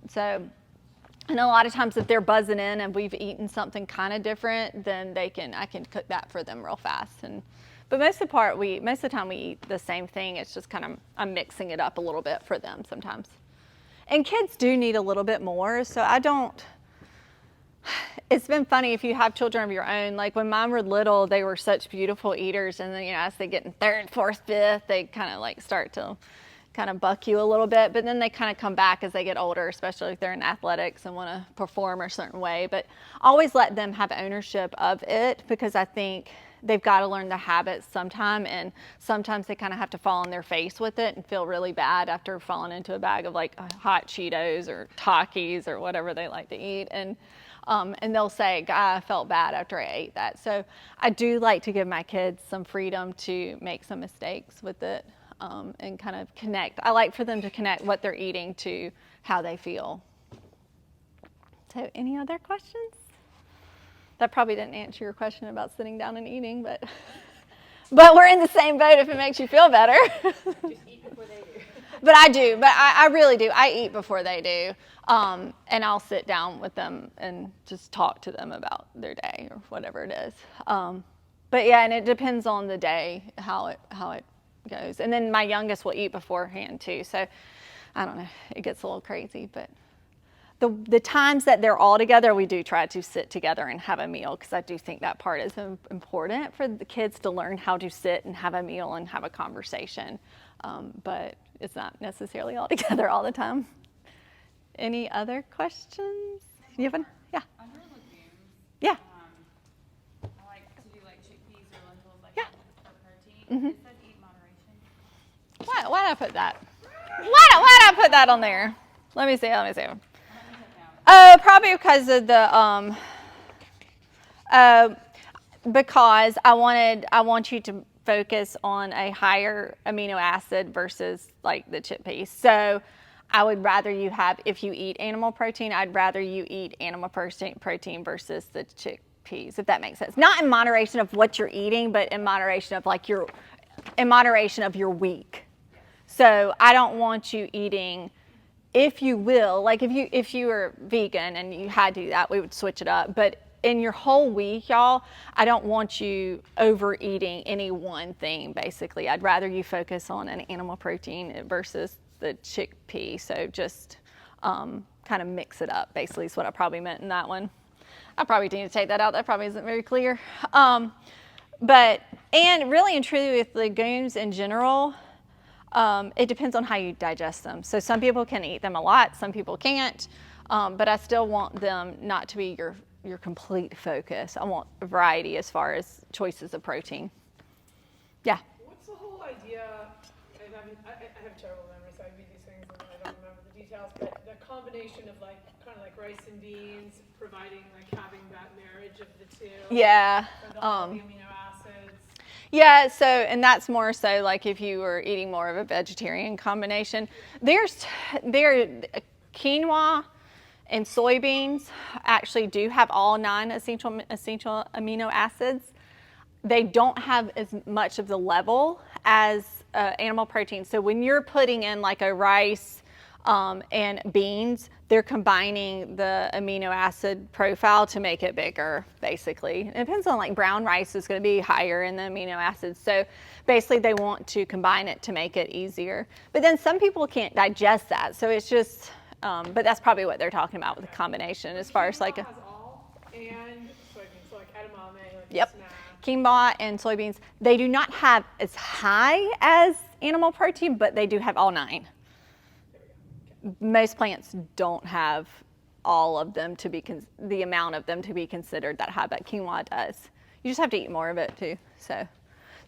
Speaker 1: So, and a lot of times if they're buzzing in and we've eaten something kind of different, then I can cook that for them real fast. But most of the time we eat the same thing. It's just kind of, I'm mixing it up a little bit for them sometimes. And kids do need a little bit more. So it's been funny if you have children of your own. Like when mine were little, they were such beautiful eaters, and then, you know, as they get in 3rd, 4th, 5th, they kind of like start to kind of buck you a little bit. But then they kind of come back as they get older, especially if they're in athletics and want to perform a certain way. But always let them have ownership of it, because I think they've got to learn the habits sometime, and sometimes they kind of have to fall on their face with it and feel really bad after falling into a bag of like hot Cheetos or Takis or whatever they like to eat. And they'll say, God, I felt bad after I ate that. So I do like to give my kids some freedom to make some mistakes with it, and kind of connect. I like for them to connect what they're eating to how they feel. So any other questions? That probably didn't answer your question about sitting down and eating, but we're in the same boat if it makes you feel better.
Speaker 2: Just eat before they do.
Speaker 1: But I do. But I really do. I eat before they do. And I'll sit down with them and just talk to them about their day or whatever it is. But yeah, and it depends on the day how it goes. And then my youngest will eat beforehand too. So I don't know. It gets a little crazy, but the times that they're all together, we do try to sit together and have a meal, because I do think that part is important for the kids to learn how to sit and have a meal and have a conversation. But it's not necessarily all together all the time. Any other questions? You have one? Yeah.
Speaker 8: Under legumes,
Speaker 1: Yeah.
Speaker 8: I like to do like chickpeas or lentils, like
Speaker 1: Yeah.
Speaker 8: for protein.
Speaker 1: Mhm.
Speaker 8: It says eat moderation.
Speaker 1: Why did I put that? Why did I put that on there? Let me see. Oh, probably because of the because I want you to focus on a higher amino acid versus like the chickpeas. So I would rather you have, if you eat animal protein, I'd rather you eat animal protein versus the chickpeas, if that makes sense. Not in moderation of what you're eating, but in moderation of like your week. So I don't want you eating, if you will, like if you were vegan and you had to do that, we would switch it up. But in your whole week, y'all, I don't want you overeating any one thing, basically. I'd rather you focus on an animal protein versus the chickpea. So just kind of mix it up, basically, is what I probably meant in that one. I probably need to take that out. That probably isn't very clear. But really and truly with legumes in general, it depends on how you digest them. So some people can eat them a lot, some people can't. But I still want them not to be your complete focus. I want a variety as far as choices of protein. Yeah.
Speaker 3: What's the whole idea? I have terrible memory, so I read these things and I don't remember the details. But the combination of like kind of like rice and beans, providing like having that marriage of the two.
Speaker 1: Yeah.
Speaker 3: For the amino acids.
Speaker 1: Yeah, so, and that's more so like if you were eating more of a vegetarian combination. There quinoa and soybeans actually do have all 9 essential amino acids. They don't have as much of the level as animal protein. So when you're putting in like a rice and beans, they're combining the amino acid profile to make it bigger, basically. It depends on, like, brown rice is going to be higher in the amino acids. So basically they want to combine it to make it easier. But then some people can't digest that. So it's just, but that's probably what they're talking about with the combination as far as like
Speaker 3: Quinoa has all and soybeans, so like edamame, like a
Speaker 1: Yep.
Speaker 3: snack.
Speaker 1: Quinoa and soybeans, they do not have as high as animal protein, but they do have all 9. Most plants don't have all of them to be, the amount of them to be considered that high, but quinoa does. You just have to eat more of it too. So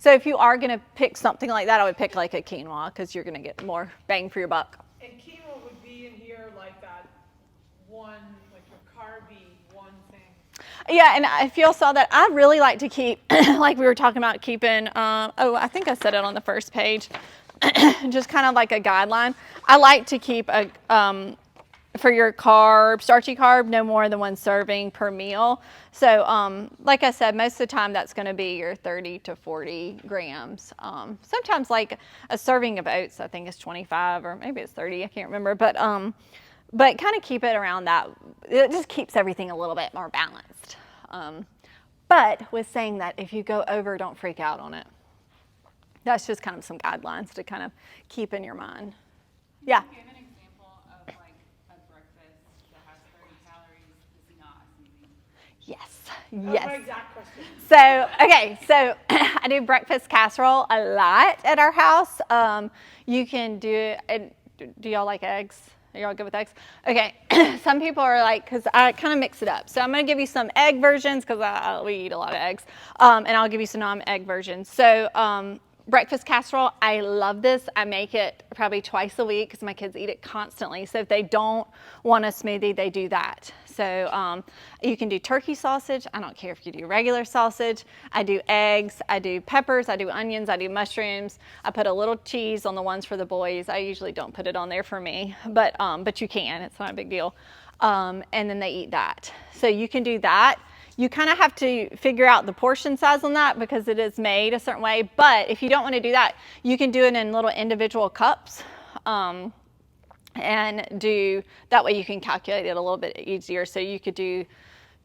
Speaker 1: if you are going to pick something like that, I would pick like a quinoa because you're going to get more bang for your buck.
Speaker 3: And quinoa would be in here like that one, like your carby one thing.
Speaker 1: Yeah, and if y'all saw that, I really like to keep, like we were talking about keeping, I think I said it on the first page, just kind of like a guideline. I like to keep a, for your carb, starchy carb, no more than 1 serving per meal. So like I said, most of the time that's going to be your 30 to 40 grams. Sometimes like a serving of oats, I think is 25 or maybe it's 30, I can't remember. But kind of keep it around that. It just keeps everything a little bit more balanced. But with saying that, if you go over, don't freak out on it. That's just kind of some guidelines to kind of keep in your mind. Yeah.
Speaker 8: Can you give an example of like a breakfast that has 30 calories that's not a smoothie?
Speaker 1: Yes.
Speaker 3: That was
Speaker 1: Yes.
Speaker 3: my exact question.
Speaker 1: So, okay, so I do breakfast casserole a lot at our house. You can do it. Do y'all like eggs? Are y'all good with eggs? Okay, some people are like, because I kind of mix it up. So I'm going to give you some egg versions because we eat a lot of eggs. And I'll give you some non-egg versions. So breakfast casserole, I love this. I make it probably twice a week because my kids eat it constantly. So if they don't want a smoothie, they do that. So you can do turkey sausage. I don't care if you do regular sausage. I do eggs. I do peppers. I do onions. I do mushrooms. I put a little cheese on the ones for the boys. I usually don't put it on there for me, but you can. It's not a big deal. And then they eat that. So you can do that. You kind of have to figure out the portion size on that because it is made a certain way. But if you don't want to do that, you can do it in little individual cups. And do that way you can calculate it a little bit easier. So you could do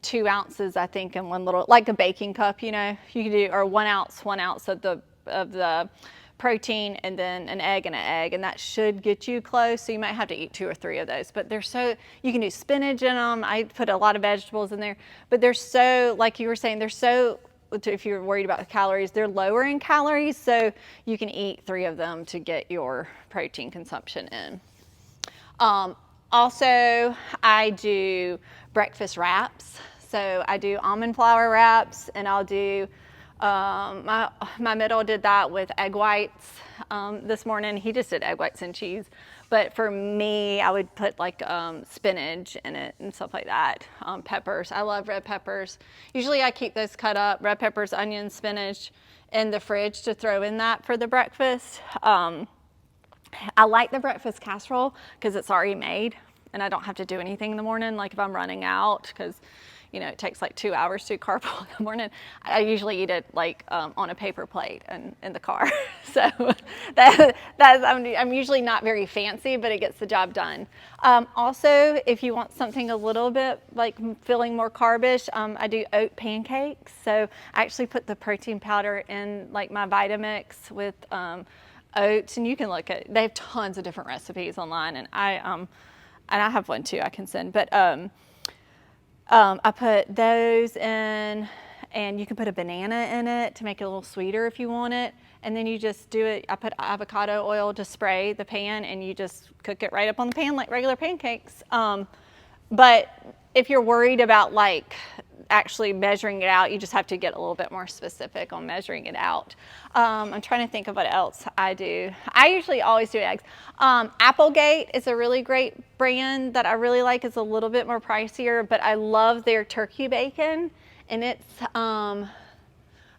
Speaker 1: 2 ounces, I think, in one little, like a baking cup, you know, you could do, or 1 ounce of the protein and then an egg, and that should get you close. So you might have to eat 2 or 3 of those, but you can do spinach in them. I put a lot of vegetables in there, but they're so, like you were saying, if you're worried about the calories, they're lower in calories. So you can eat 3 of them to get your protein consumption in. Also, I do breakfast wraps. So I do almond flour wraps, and I'll do, my middle did that with egg whites this morning. He just did egg whites and cheese. But for me, I would put like spinach in it and stuff like that. Peppers. I love red peppers. Usually I keep those cut up, red peppers, onions, spinach, in the fridge to throw in that for the breakfast. I like the breakfast casserole because it's already made and I don't have to do anything in the morning. Like if I'm running out, because you know it takes like 2 hours to carpool in the morning, I usually eat it like on a paper plate and in the car. So I'm usually not very fancy, but it gets the job done. Also, if you want something a little bit like feeling more carbish, I do oat pancakes. So I actually put the protein powder in like my Vitamix with oats, and you can look at, they have tons of different recipes online, and I have one too I can send, but I put those in, and you can put a banana in it to make it a little sweeter if you want it, and then you just do it. I put avocado oil to spray the pan, and you just cook it right up on the pan like regular pancakes. But if you're worried about like actually measuring it out, you just have to get a little bit more specific on measuring it out. I'm trying to think of what else I do. I usually always do eggs. Applegate is a really great brand that I really like. It's a little bit more pricier, but I love their turkey bacon, and it's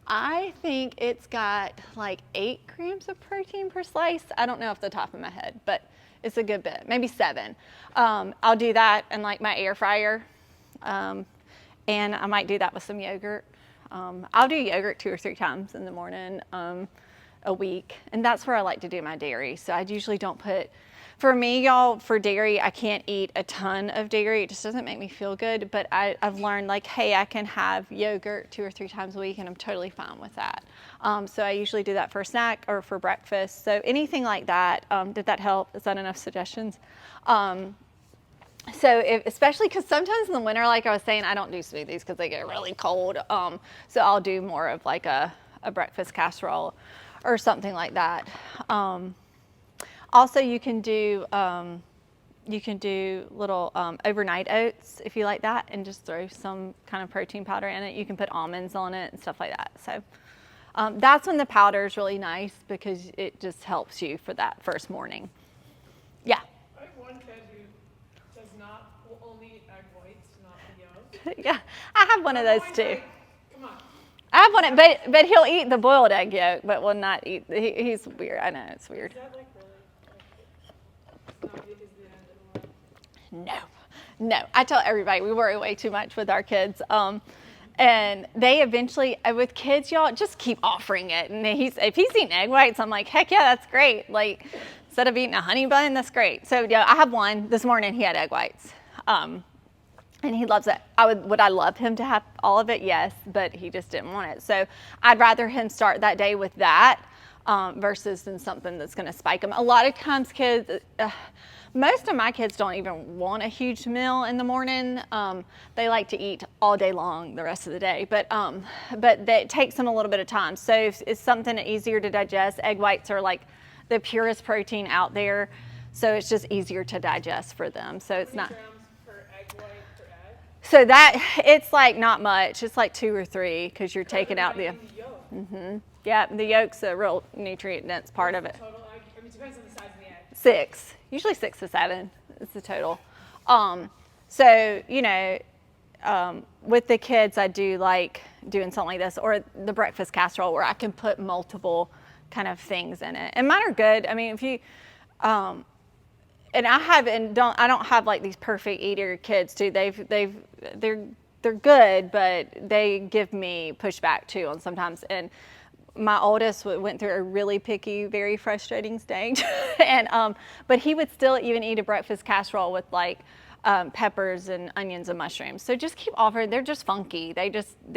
Speaker 1: I think it's got like 8 grams of protein per slice. I don't know off the top of my head, but it's a good bit, maybe 7. I'll do that in like my air fryer. And I might do that with some yogurt. I'll do yogurt 2 or 3 times in the morning. a week. And that's where I like to do my dairy. So I usually don't put, for me, y'all, for dairy, I can't eat a ton of dairy. It just doesn't make me feel good. But I've learned, like, hey, I can have yogurt 2 or 3 times a week, and I'm totally fine with that. So I usually do that for a snack or for breakfast. So anything like that. Did that help? Is that enough suggestions? Especially because sometimes in the winter, like I was saying, I don't do smoothies because they get really cold. So I'll do more of like a breakfast casserole or something like that. Also, you can do little overnight oats if you like that, and just throw some kind of protein powder in it. You can put almonds on it and stuff like that. So that's when the powder is really nice because it just helps you for that first morning. Yeah.
Speaker 3: I have one kid who will only eat egg whites, not the yolk.
Speaker 1: Yeah, I have one of those too.
Speaker 3: Like, come on.
Speaker 1: I have one, but he'll eat the boiled egg yolk, but will not eat. He's weird. I know it's weird.
Speaker 3: Is that like really? It's not is the end of the world.
Speaker 1: No. I tell everybody we worry way too much with our kids. And they eventually, with kids, y'all, just keep offering it. And if he's eating egg whites, I'm like, heck yeah, that's great. Like, instead of eating a honey bun, that's great. So yeah, I have one. This morning he had egg whites. And he loves it. Would I love him to have all of it? Yes, but he just didn't want it. So I'd rather him start that day with that versus than something that's going to spike him. A lot of times kids, most of my kids don't even want a huge meal in the morning. They like to eat all day long the rest of the day, but that takes them a little bit of time. So if it's something easier to digest, egg whites are like the purest protein out there. So it's just easier to digest for them. So it's not.
Speaker 3: Grams per egg white per egg?
Speaker 1: So that, it's like not much. It's like 2 or 3 because you're taking out the.
Speaker 3: Yolk.
Speaker 1: Yeah, the yolk's a real nutrient dense part of it.
Speaker 3: Total egg. I mean, it depends on the size of the egg.
Speaker 1: 6, usually 6 to 7 is the total. So with the kids, I do like doing something like this, or the breakfast casserole where I can put multiple kind of things in it. And mine are good. I mean, if you, and I don't have like these perfect eater kids too. They're good, but they give me pushback too on sometimes. And my oldest went through a really picky, very frustrating stage, but he would still even eat a breakfast casserole with like peppers and onions and mushrooms. So just keep offering. They're just funky. They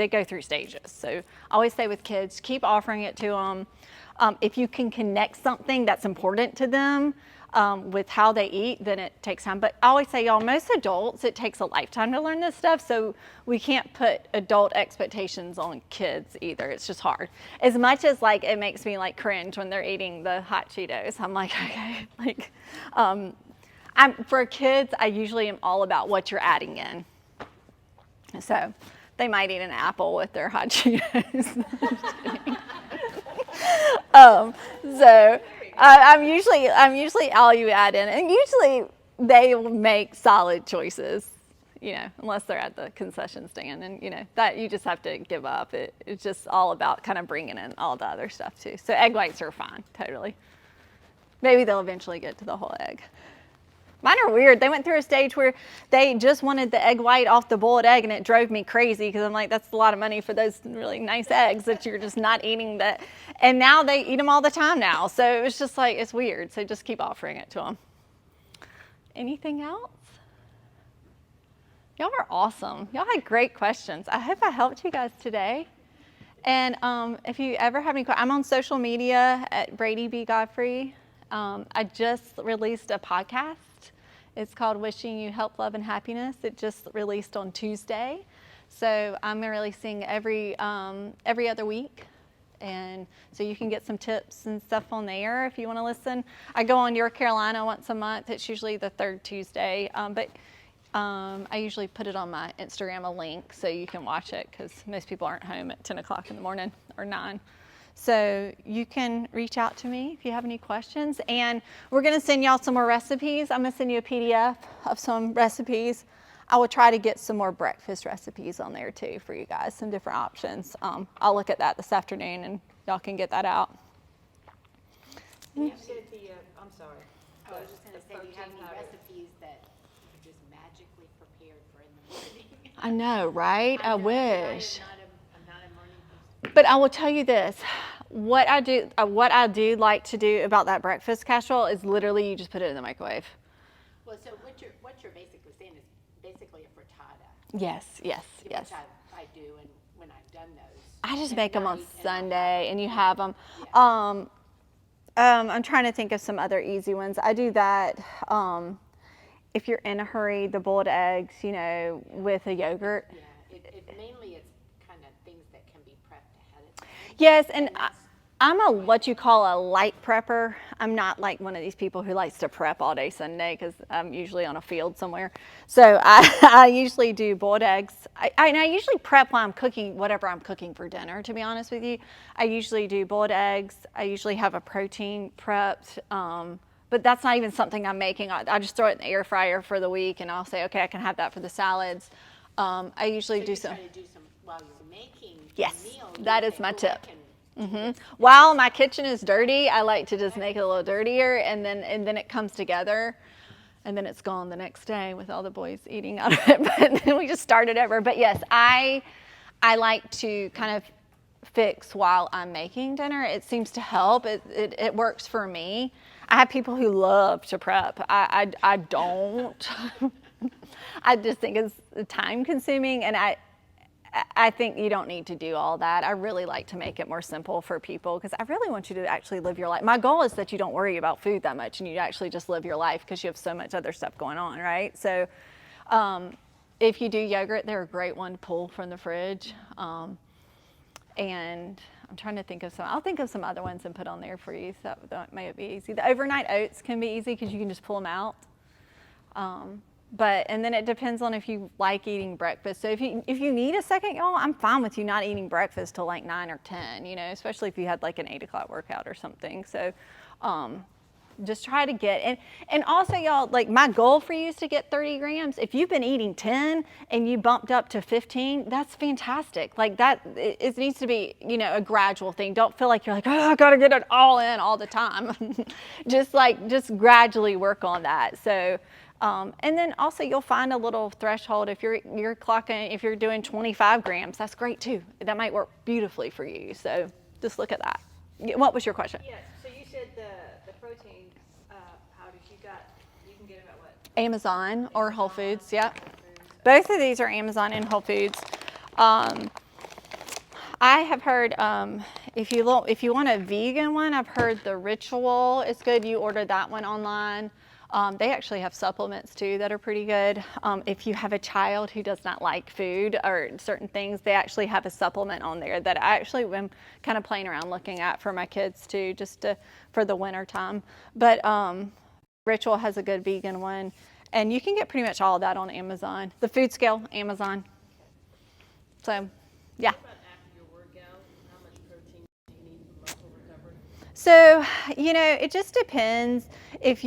Speaker 1: go through stages. So I always say with kids, keep offering it to them. If you can connect something that's important to them with how they eat, then it takes time. But I always say, y'all, most adults, it takes a lifetime to learn this stuff. So we can't put adult expectations on kids either. It's just hard. As much as like it makes me like cringe when they're eating the hot Cheetos. I'm like, okay, like, for kids, I usually am all about what you're adding in. So they might eat an apple with their hot Cheetos. I'm usually all you add in, and usually they will make solid choices, unless they're at the concession stand, and that you just have to give up. It's just all about kind of bringing in all the other stuff too. So egg whites are fine, totally. Maybe they'll eventually get to the whole egg. Mine are weird. They went through a stage where they just wanted the egg white off the boiled egg, and it drove me crazy because I'm like, that's a lot of money for those really nice eggs that you're just not eating that. And now they eat them all the time now. So it was just like, it's weird. So just keep offering it to them. Anything else? Y'all are awesome. Y'all had great questions. I hope I helped you guys today. And if you ever have any questions, I'm on social media at Brady B. Godfrey. I just released a podcast. It's called Wishing You Health, Love, and Happiness. It just released on Tuesday. So I'm releasing every other week. And so you can get some tips and stuff on there if you want to listen. I go on Your Carolina once a month. It's usually the 3rd Tuesday. But I usually put it on my Instagram, a link, so you can watch it because most people aren't home at 10 o'clock in the morning or 9. So you can reach out to me if you have any questions. And we're going to send y'all some more recipes. I'm going to send you a PDF of some recipes. I will try to get some more breakfast recipes on there too for you guys, some different options. I'll look at that this afternoon and y'all can get that out.
Speaker 5: You said I'm sorry.
Speaker 2: I was just going to say, do you have any recipes that are just magically prepared for in the morning?
Speaker 1: I know, right? I wish.
Speaker 2: I'm not a morning person.
Speaker 1: But I will tell you this, What I do like to do about that breakfast casserole is literally you just put it in the microwave.
Speaker 2: Well, so what you're basically saying is basically a frittata.
Speaker 1: Yes.
Speaker 2: Which I do, and when I've done those.
Speaker 1: I just
Speaker 2: at
Speaker 1: make them on
Speaker 2: night, and
Speaker 1: Sunday, and you have them.
Speaker 2: Yeah.
Speaker 1: I'm trying to think of some other easy ones. I do that. If you're in a hurry, the boiled eggs, with a yogurt.
Speaker 2: Yeah, mainly it's kind of things that can be prepped ahead of time.
Speaker 1: Yes, and I'm a what you call a light prepper. I'm not like one of these people who likes to prep all day Sunday because I'm usually on a field somewhere. So I usually do boiled eggs. I usually prep while I'm cooking whatever I'm cooking for dinner, to be honest with you. I usually do boiled eggs. I usually have a protein prepped. But that's not even something I'm making. I just throw it in the air fryer for the week, and I'll say, okay, I can have that for the salads. I usually do some.
Speaker 2: Try to do some while you're making
Speaker 1: Yes,
Speaker 2: the meal.
Speaker 1: that is my tip. While my kitchen is dirty, I like to just make it a little dirtier, and then it comes together, and then it's gone the next day with all the boys eating out of it. But then we just start it over. But yes, I like to kind of fix while I'm making dinner. It seems to help. It works for me. I have people who love to prep. I don't. I just think it's time consuming, and I think you don't need to do all that. I really like to make it more simple for people because I really want you to actually live your life. My goal is that you don't worry about food that much and you actually just live your life because you have so much other stuff going on, right? So if you do yogurt, they're a great one to pull from the fridge. And I'm trying to think of some. I'll think of some other ones and put on there for you. So that may be easy. The overnight oats can be easy because you can just pull them out. And then it depends on if you like eating breakfast. So if you need a second, y'all, I'm fine with you not eating breakfast till like 9 or 10. Especially if you had like an 8 o'clock workout or something. So just try to get and also y'all, like my goal for you is to get 30 grams. If you've been eating 10 and you bumped up to 15, that's fantastic. Like that, it needs to be a gradual thing. Don't feel like you're like, oh, I gotta get it all in all the time. just gradually work on that. So and then also you'll find a little threshold if you're clocking, if you're doing 25 grams, that's great too. That might work beautifully for you. So just look at that. What was your question?
Speaker 5: Yeah, so you said the protein powders you can get them at what?
Speaker 1: Amazon or Whole Foods, yeah. Both of these are Amazon and Whole Foods. I have heard if you want a vegan one, I've heard the Ritual is good. You order that one online. They actually have supplements too that are pretty good. If you have a child who does not like food or certain things, they actually have a supplement on there that I actually am kind of playing around looking at for my kids too, for the winter time. But Ritual has a good vegan one, and you can get pretty much all of that on Amazon. The Food Scale, Amazon. So, yeah.
Speaker 2: What about after your workout? How much protein do you need for muscle recovery?
Speaker 1: So, it just depends. It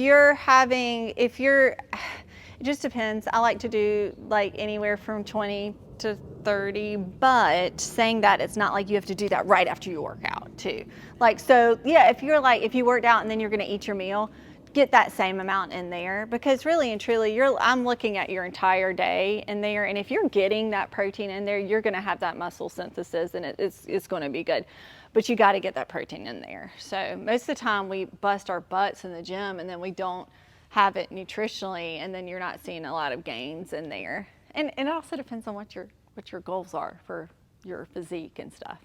Speaker 1: just depends. I like to do like anywhere from 20 to 30, but saying that, it's not like you have to do that right after you work out too. Like, so yeah, if you worked out and then you're going to eat your meal, get that same amount in there, because really and truly I'm looking at your entire day in there, and if you're getting that protein in there, you're going to have that muscle synthesis, and it's going to be good. But you got to get that protein in there. So most of the time we bust our butts in the gym and then we don't have it nutritionally, and then you're not seeing a lot of gains in there. And it also depends on what your goals are for your physique and stuff.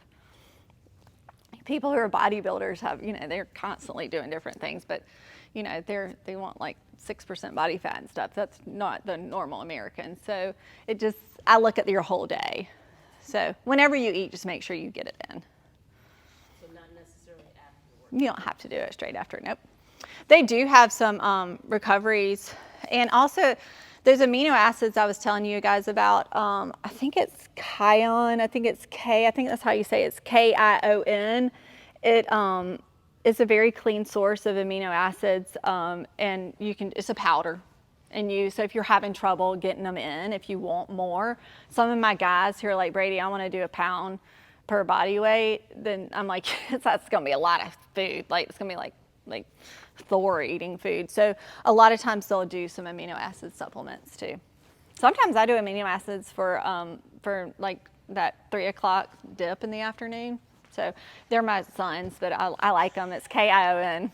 Speaker 1: People who are bodybuilders have, they're constantly doing different things, but they want like 6% body fat and stuff. That's not the normal American. So I look at your whole day. So whenever you eat, just make sure you get it in.
Speaker 2: So not necessarily after work.
Speaker 1: You don't have to do it straight after. Nope. They do have some recoveries, and also those amino acids I was telling you guys about. I think it's Kion. I think it's K. I think that's how you say it. It's Kion. It's a very clean source of amino acids, and it's a powder. So if you're having trouble getting them in, if you want more, some of my guys who are like, Brady, I want to do a pound per body weight, then I'm like, that's going to be a lot of food. Like, it's going to be like Thor eating food. So a lot of times they'll do some amino acid supplements too. Sometimes I do amino acids for like that 3 o'clock dip in the afternoon. So they're my sons, but I like them. It's KION.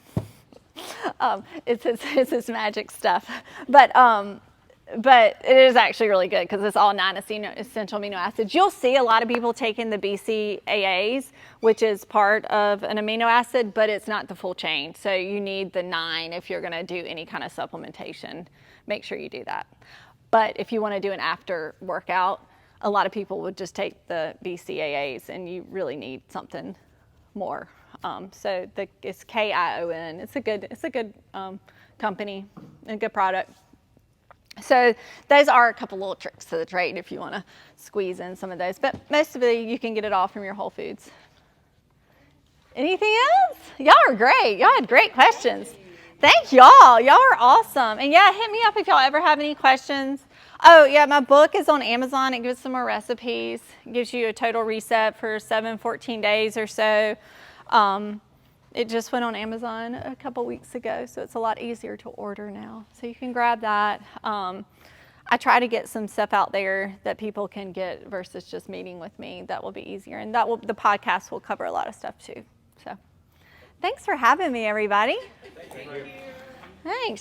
Speaker 1: It's his magic stuff. But it is actually really good because it's all 9 essential amino acids. You'll see a lot of people taking the BCAAs, which is part of an amino acid, but it's not the full chain. So you need the 9 if you're going to do any kind of supplementation. Make sure you do that. But if you want to do an after workout, a lot of people would just take the BCAAs, and you really need something more. So it's KION. It's a good company and a good product. So those are a couple little tricks to the trade if you want to squeeze in some of those. But most of it, you can get it all from your Whole Foods. Anything else? Y'all are great. Y'all had great questions. Thank y'all. Y'all are awesome. And yeah, hit me up if y'all ever have any questions. Oh yeah, my book is on Amazon. It gives some more recipes. It gives you a total reset for 14 days or so. It just went on Amazon a couple weeks ago, so it's a lot easier to order now. So you can grab that. I try to get some stuff out there that people can get versus just meeting with me. That will be easier, and the podcast will cover a lot of stuff too. So thanks for having me, everybody.
Speaker 4: Thank you.
Speaker 1: Thanks.